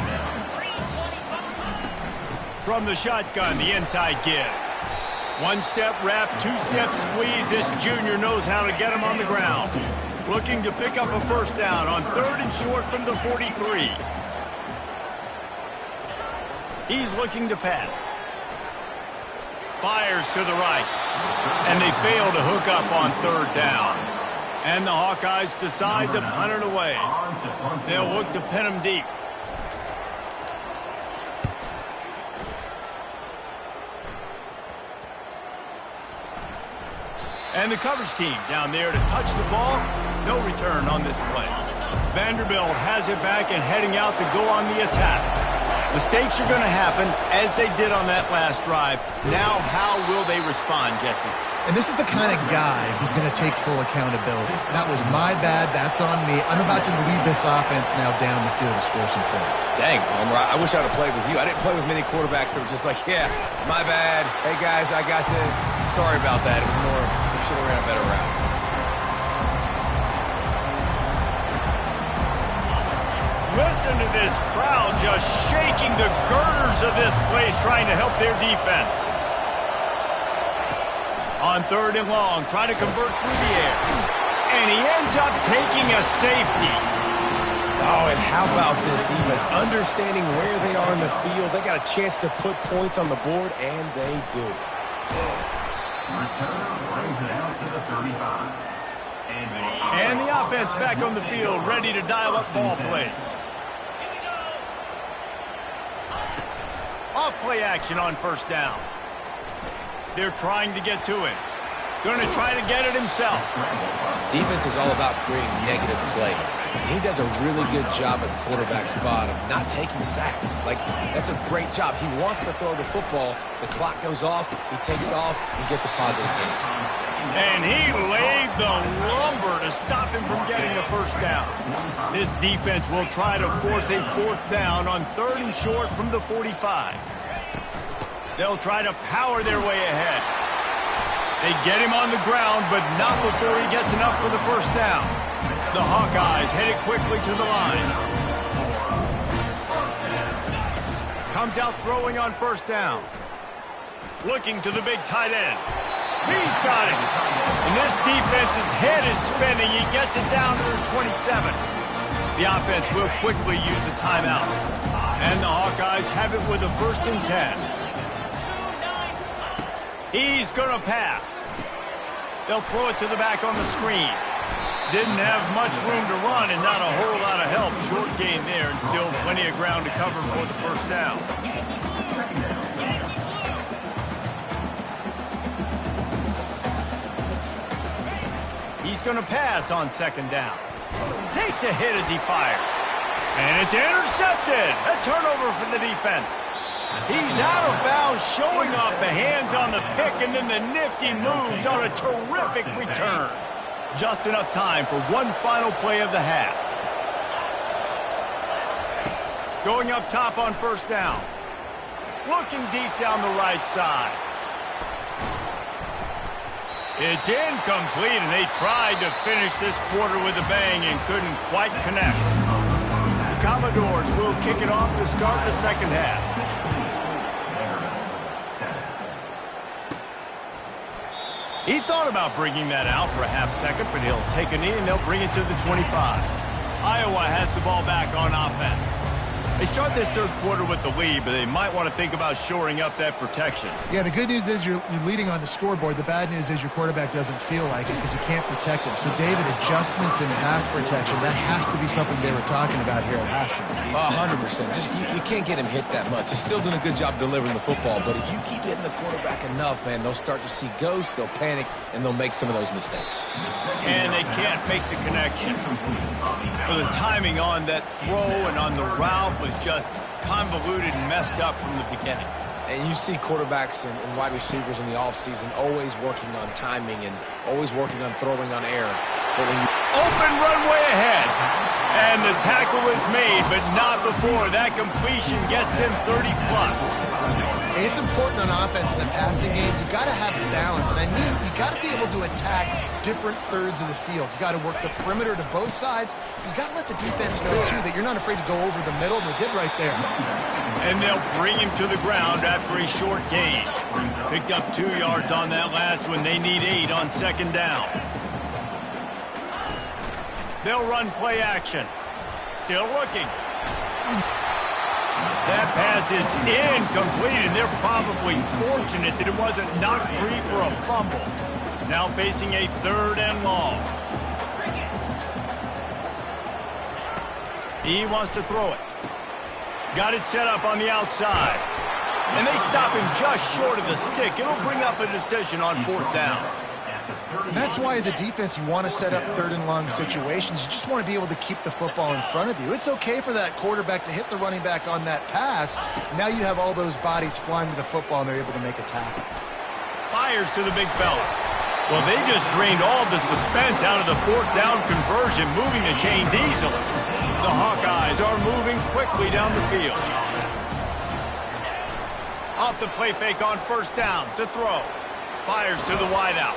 From the shotgun, the inside give. 1-step wrap, 2-step squeeze. This junior knows how to get him on the ground. Looking to pick up a 1st down on 3rd and short from the 43. He's looking to pass. Fires to the right. And they fail to hook up on 3rd down. And the Hawkeyes decide to punt it away. They'll look to pin him deep. And the coverage team down there to touch the ball. No return on this play. Vanderbilt has it back and heading out to go on the attack. Mistakes are going to happen, as they did on that last drive. Now, how will they respond, Jesse? And this is the kind of guy who's going to take full accountability. That was my bad. That's on me. I'm about to lead this offense now down the field to score some points. Dang, Palmer, I wish I would have played with you. I didn't play with many quarterbacks that were just like, yeah, my bad. Hey, guys, I got this. Sorry about that. It was more, we should have ran a better route. Listen to this crowd just shaking the girders of this place, trying to help their defense. On 3rd and long, trying to convert through the air. And he ends up taking a safety. Oh, and how about this defense? Understanding where they are in the field. They got a chance to put points on the board, and they do. Return brings it out to the 35. And the offense back on the field, ready to dial up ball plays. Off play action on 1st down. They're trying to get to him. Going to try to get it himself. Defense is all about creating negative plays. And he does a really good job at the quarterback spot of not taking sacks. Like, that's a great job. He wants to throw the football. The clock goes off. He takes off. He gets a positive gain. And he laid the lumber to stop him from getting the first down. This defense will try to force a fourth down on 3rd and short from the 45. They'll try to power their way ahead. They get him on the ground, but not before he gets enough for the first down. The Hawkeyes headed quickly to the line. Comes out throwing on first down. Looking to the big tight end. He's got it. And this defense's head is spinning. He gets it down to the 27. The offense will quickly use a timeout. And the Hawkeyes have it with a 1st and 10. He's going to pass. They'll throw it to the back on the screen. Didn't have much room to run and not a whole lot of help. Short gain there and still plenty of ground to cover for the first down. He's going to pass on 2nd down. Takes a hit as he fires. And it's intercepted. A turnover for the defense. He's out of bounds, showing off the hands on the pick, and then the nifty moves on a terrific return. Just enough time for one final play of the half. Going up top on first down. Looking deep down the right side. It's incomplete, and they tried to finish this quarter with a bang and couldn't quite connect. The Commodores will kick it off to start the second half. He thought about bringing that out for a half second, but he'll take a knee and they'll bring it to the 25. Iowa has the ball back on offense. They start this third quarter with the lead, but they might want to think about shoring up that protection. Yeah, the good news is you're leading on the scoreboard. The bad news is your quarterback doesn't feel like it because you can't protect him. So, David, adjustments in pass protection, that has to be something they were talking about here at halftime. 100%. Just you can't get him hit that much. He's still doing a good job delivering the football, but if you keep hitting the quarterback enough, man, they'll start to see ghosts, they'll panic, and they'll make some of those mistakes. And they can't make the connection. The timing on that throw and on the route was just convoluted and messed up from the beginning. And you see quarterbacks and wide receivers in the offseason always working on timing and always working on throwing on air. But when you open runway ahead. And the tackle is made, but not before that completion gets them 30-plus. It's important on offense in the passing game. You've got to have balance. And I mean, you've got to be able to attack different thirds of the field. You've got to work the perimeter to both sides. You've got to let the defense know, too, that you're not afraid to go over the middle. And they did right there. And they'll bring him to the ground after a short gain. Picked up 2 yards on that last one. They need 8 on 2nd down. They'll run play action. Still looking. That pass is incomplete, and they're probably fortunate that it wasn't knocked free for a fumble. Now facing a 3rd and long. He wants to throw it. Got it set up on the outside. And they stop him just short of the stick. It'll bring up a decision on 4th down. And that's why, as a defense, you want to set up 3rd and long situations. You just want to be able to keep the football in front of you. It's okay for that quarterback to hit the running back on that pass. Now you have all those bodies flying to the football, and they're able to make a tackle. Fires to the big fella. Well, they just drained all the suspense out of the 4th down conversion, moving the chains easily. The Hawkeyes are moving quickly down the field. Off the play fake on 1st down to throw. Fires to the wideout.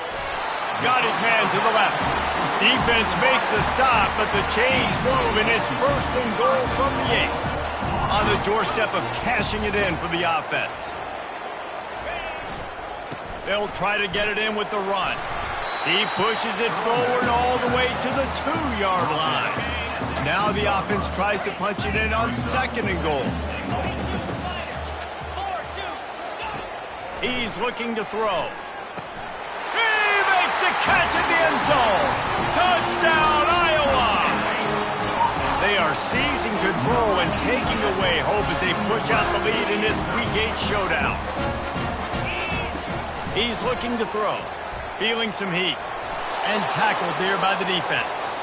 Got his man to the left. Defense makes a stop, but the chains move, and it's 1st and goal from the 8. On the doorstep of cashing it in for the offense. They'll try to get it in with the run. He pushes it forward all the way to the 2-yard line. Now the offense tries to punch it in on 2nd and goal. He's looking to throw. The catch in the end zone. Touchdown, Iowa! They are seizing control and taking away hope as they push out the lead in this Week 8 showdown. He's looking to throw. Feeling some heat. And tackled there by the defense.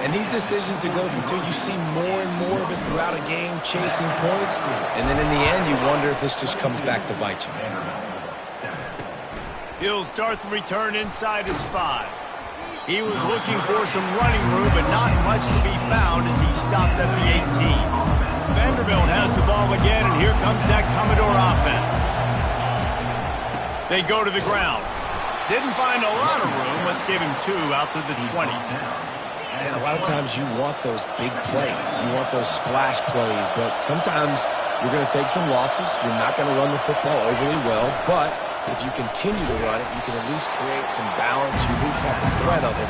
And these decisions to go for two, you see more and more of it throughout a game, chasing points. And then in the end, you wonder if this just comes back to bite you. He'll start the return inside his 5. He was looking for some running room, but not much to be found as he stopped at the 18. Vanderbilt has the ball again, and here comes that Commodore offense. They go to the ground. Didn't find a lot of room. Let's give him 2 out to the 20. And a lot of times you want those big plays. You want those splash plays, but sometimes you're going to take some losses. You're not going to run the football overly well, but if you continue to run it, you can at least create some balance. You at least have the threat of it.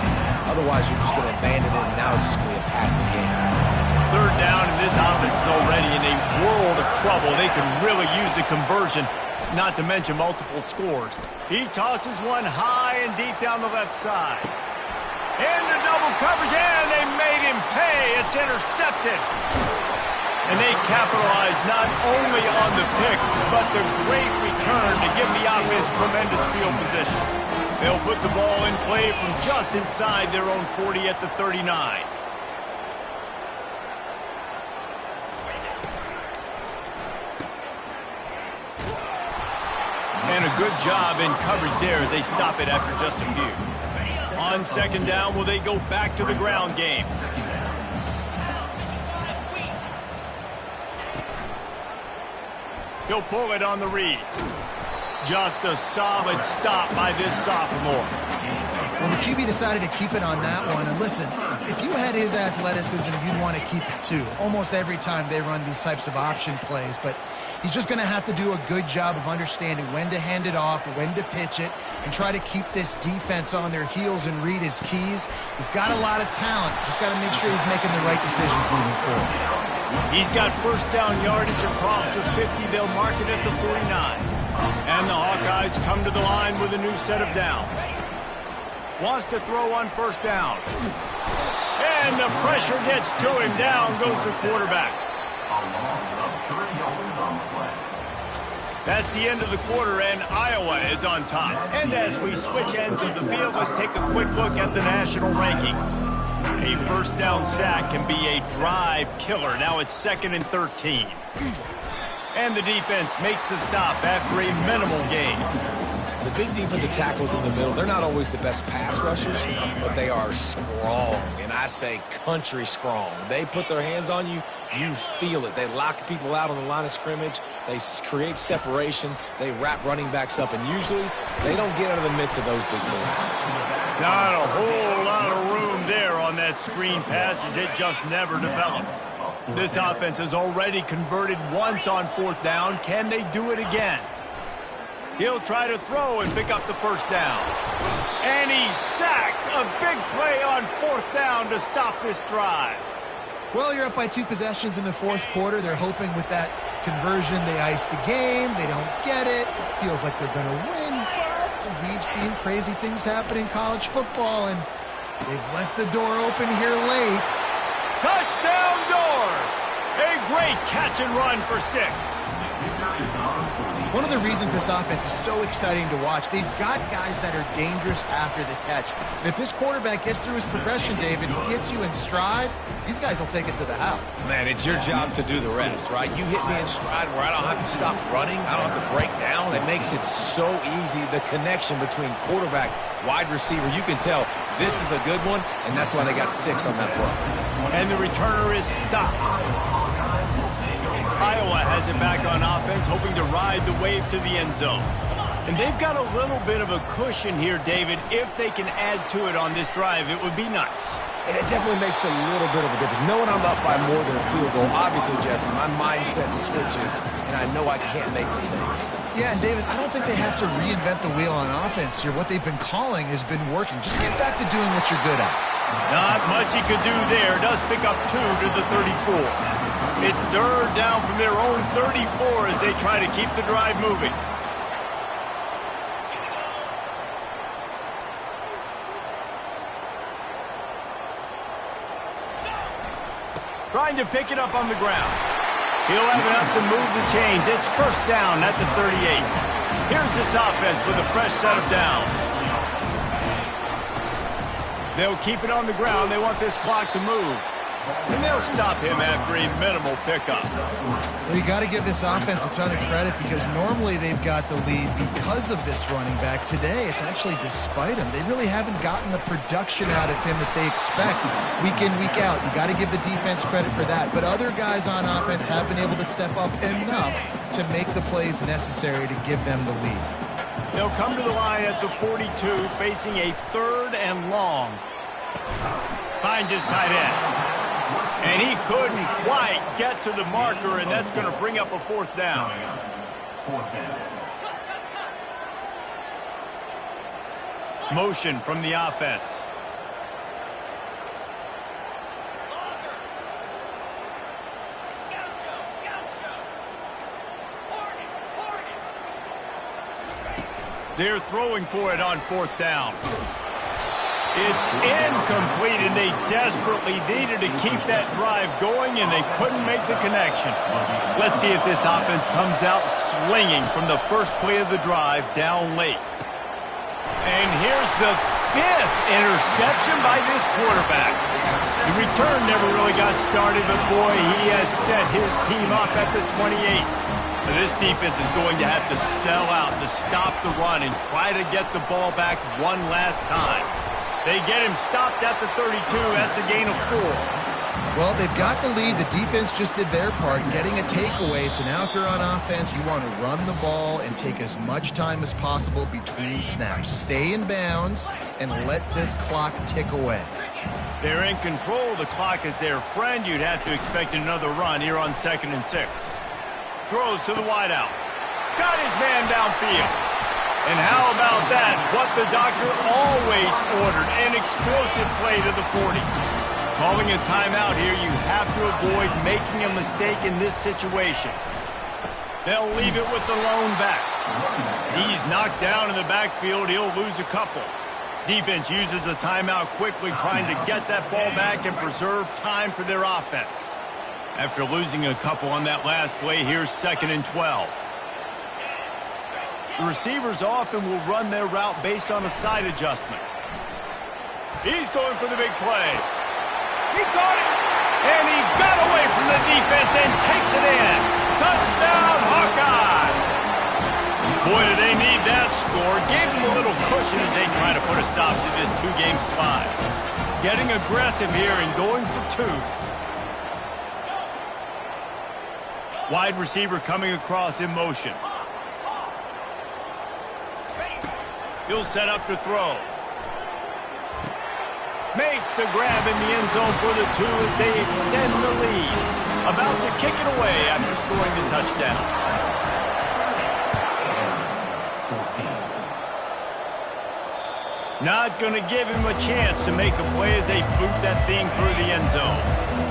Otherwise, you're just going to abandon it, and now it's just going to be a passing game. 3rd down, and this offense is already in a world of trouble. They could really use a conversion, not to mention multiple scores. He tosses one high and deep down the left side. Into double coverage, and they made him pay. It's intercepted. And they capitalize not only on the pick, but the great return to give the offense tremendous field position. They'll put the ball in play from just inside their own 40 at the 39. And a good job in coverage there as they stop it after just a few. On 2nd down, will they go back to the ground game? He'll pull it on the read. Just a solid stop by this sophomore. Well, the QB decided to keep it on that one. And listen, if you had his athleticism, you'd want to keep it too. Almost every time they run these types of option plays. But he's just going to have to do a good job of understanding when to hand it off, when to pitch it, and try to keep this defense on their heels and read his keys. He's got a lot of talent. Just got to make sure he's making the right decisions moving forward. He's got 1st down yardage across the 50. They'll mark it at the 49. And the Hawkeyes come to the line with a new set of downs. Wants to throw on 1st down. And the pressure gets to him. Down goes the quarterback. That's the end of the quarter, and Iowa is on top. And as we switch ends of the field, let's take a quick look at the national rankings. A 1st down sack can be a drive killer. Now it's 2nd and 13. And the defense makes the stop after a minimal gain. The big defensive tackles in the middle, they're not always the best pass rushers, but they are strong, and I say country strong. They put their hands on you, you feel it. They lock people out on the line of scrimmage. They create separation. They wrap running backs up, and usually they don't get out of the midst of those big boys. Not a whole lot of room there on that screen pass as it just never developed. This offense has already converted once on 4th down. Can they do it again? He'll try to throw and pick up the 1st down. And he's sacked. A big play on 4th down to stop this drive. Well, you're up by 2 possessions in the 4th quarter. They're hoping with that conversion they ice the game. They don't get it. It feels like they're going to win, but we've seen crazy things happen in college football, and they've left the door open here late. Touchdown doors! A great catch and run for 6. One of the reasons this offense is so exciting to watch, they've got guys that are dangerous after the catch. And if this quarterback gets through his progression, David, he hits you in stride, these guys will take it to the house. Man, it's your job to do the rest, right? You hit me in stride where I don't have to stop running. I don't have to break down. It makes it so easy. The connection between quarterback, wide receiver, you can tell this is a good one, and that's why they got 6 on that play. And the returner is stopped. Iowa has it back on offense, hoping to ride the wave to the end zone. And they've got a little bit of a cushion here, David. If they can add to it on this drive, it would be nice. And it definitely makes a little bit of a difference. Knowing I'm up by more than a field goal, obviously, Jesse, my mindset switches, and I know I can't make mistakes. Yeah, and David, I don't think they have to reinvent the wheel on offense here. What they've been calling has been working. Just get back to doing what you're good at. Not much he could do there. Does pick up 2 to the 34. It's 3rd down from their own 34 as they try to keep the drive moving. Trying to pick it up on the ground. He'll have enough to move the chains. It's 1st down at the 38. Here's this offense with a fresh set of downs. They'll keep it on the ground. They want this clock to move. And they'll stop him after a minimal pickup. Well, you got to give this offense a ton of credit because normally they've got the lead because of this running back. Today, it's actually despite him. They really haven't gotten the production out of him that they expect week in, week out. You got to give the defense credit for that. But other guys on offense have been able to step up enough to make the plays necessary to give them the lead. They'll come to the line at the 42, facing a 3rd and long. Finds his tight end. And he couldn't quite get to the marker, and that's going to bring up a 4th down. Motion from the offense. They're throwing for it on 4th down. It's incomplete, and they desperately needed to keep that drive going, and they couldn't make the connection. Let's see if this offense comes out swinging from the first play of the drive down late. And here's the 5th interception by this quarterback. The return never really got started, but boy, he has set his team up at the 28. So this defense is going to have to sell out to stop the run and try to get the ball back one last time. They get him stopped at the 32. That's a gain of 4. Well, they've got the lead. The defense just did their part, getting a takeaway. So now if you're on offense, you want to run the ball and take as much time as possible between snaps. Stay in bounds and let this clock tick away. They're in control. The clock is their friend. You'd have to expect another run here on 2nd and 6. Throws to the wideout. Got his man downfield. And how about that? What the doctor always ordered, an explosive play to the 40. Calling a timeout here, you have to avoid making a mistake in this situation. They'll leave it with the lone back. He's knocked down in the backfield. He'll lose a couple. Defense uses a timeout quickly, trying to get that ball back and preserve time for their offense. After losing a couple on that last play, here's 2nd and 12. The receivers often will run their route based on a side adjustment. He's going for the big play. He caught it, and he got away from the defense and takes it in. Touchdown, Hawkeye! Boy, do they need that score. Gave them a little cushion as they try to put a stop to this 2-game slide. Getting aggressive here and going for 2. Wide receiver coming across in motion. He'll set up to throw. Makes the grab in the end zone for the 2 as they extend the lead. About to kick it away after scoring the touchdown. Not going to give him a chance to make a play as they boot that thing through the end zone.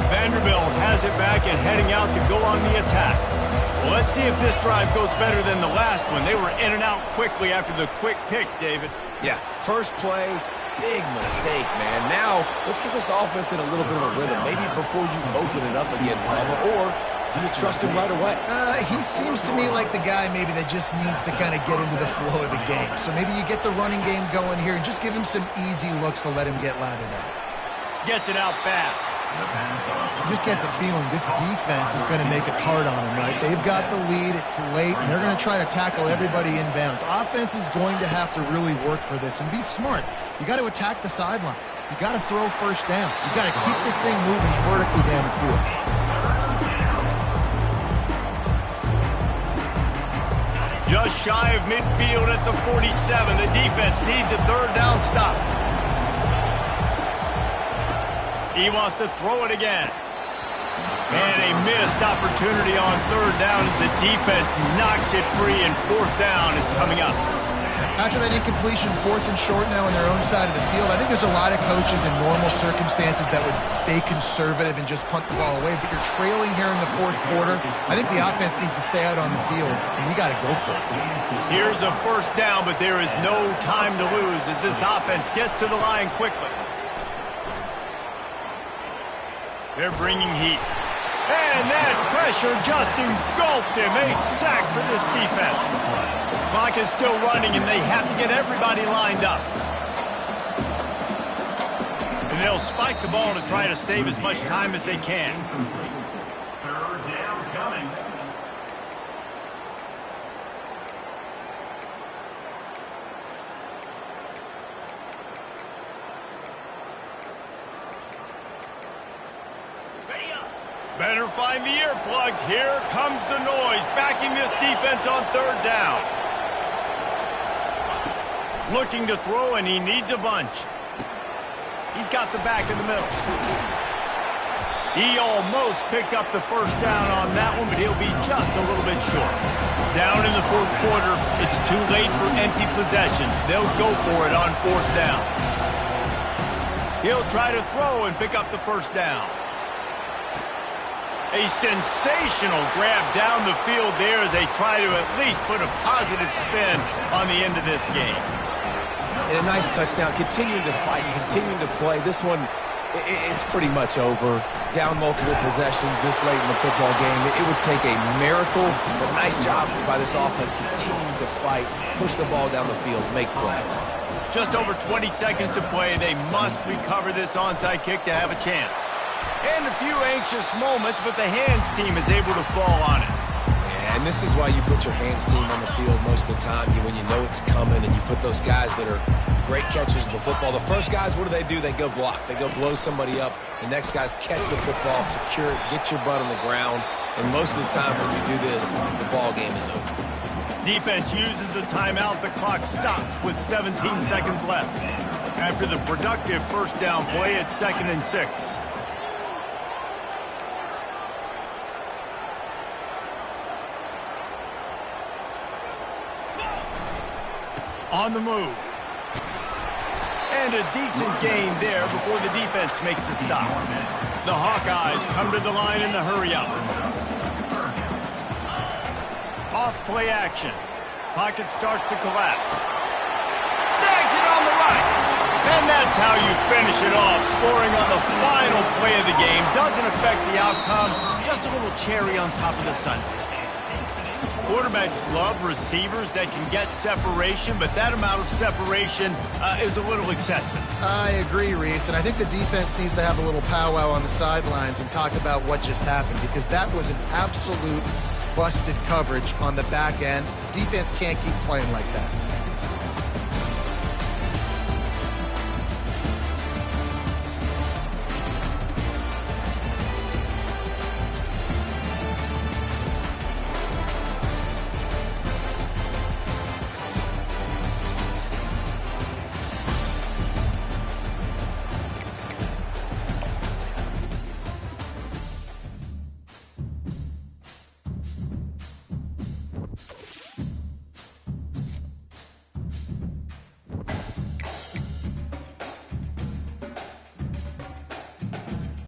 Vanderbilt has it back and heading out to go on the attack. Well, let's see if this drive goes better than the last one. They were in and out quickly after the quick pick, David. Yeah, first play, big mistake, man. Now, let's get this offense in a little bit of a rhythm. Maybe before you open it up again, Palmer, or do you trust him right away? He seems to me like the guy maybe that just needs to kind of get into the flow of the game. So maybe you get the running game going here and just give him some easy looks to let him get lathered up. Gets it out fast. You just get the feeling this defense is going to make it hard on them, right? They've got the lead, it's late, and they're going to try to tackle everybody in bounds. Offense is going to have to really work for this and be smart. You got to attack the sidelines. You got to throw first downs. You got to keep this thing moving vertically down the field. Just shy of midfield at the 47. The defense needs a 3rd down stop. He wants to throw it again. And a missed opportunity on 3rd down as the defense knocks it free, and 4th down is coming up. After that incompletion, 4th and short now on their own side of the field, I think there's a lot of coaches in normal circumstances that would stay conservative and just punt the ball away. But you're trailing here in the 4th quarter. I think the offense needs to stay out on the field, and you got to go for it. Here's a 1st down, but there is no time to lose as this offense gets to the line quickly. They're bringing heat. And that pressure just engulfed him. A sack for this defense. Clock is still running, and they have to get everybody lined up. And they'll spike the ball to try to save as much time as they can. Third down coming. Better find the earplugs. Here comes the noise, backing this defense on third down. Looking to throw, and he needs a bunch. He's got the back in the middle. He almost picked up the first down on that one, but he'll be just a little bit short. Down in the fourth quarter, it's too late for empty possessions. They'll go for it on fourth down. He'll try to throw and pick up the first down. A sensational grab down the field there as they try to at least put a positive spin on the end of this game. And a nice touchdown, continuing to fight, continuing to play. This one, it's pretty much over. Down multiple possessions this late in the football game. It would take a miracle, but nice job by this offense continuing to fight, push the ball down the field, make plays. Just over 20 seconds to play. They must recover this onside kick to have a chance. And a few anxious moments, but the hands team is able to fall on it. And this is why you put your hands team on the field most of the time, when you know it's coming, and you put those guys that are great catchers of the football. The first guys, what do? They go block. They go blow somebody up. The next guys catch the football, secure it, get your butt on the ground. And most of the time when you do this, the ball game is over. Defense uses a timeout. The clock stops with 17 seconds left. After the productive first down play, it's 2nd and 6. On the move. And a decent gain there before the defense makes the stop. The Hawkeyes come to the line in the hurry-up. Off play action. Pocket starts to collapse. Snags it on the right. And that's how you finish it off. Scoring on the final play of the game doesn't affect the outcome. Just a little cherry on top of the sundae. Quarterbacks love receivers that can get separation, but that amount of separation is a little excessive. I agree, Reese, and I think the defense needs to have a little powwow on the sidelines and talk about what just happened, because that was an absolute busted coverage on the back end. Defense can't keep playing like that.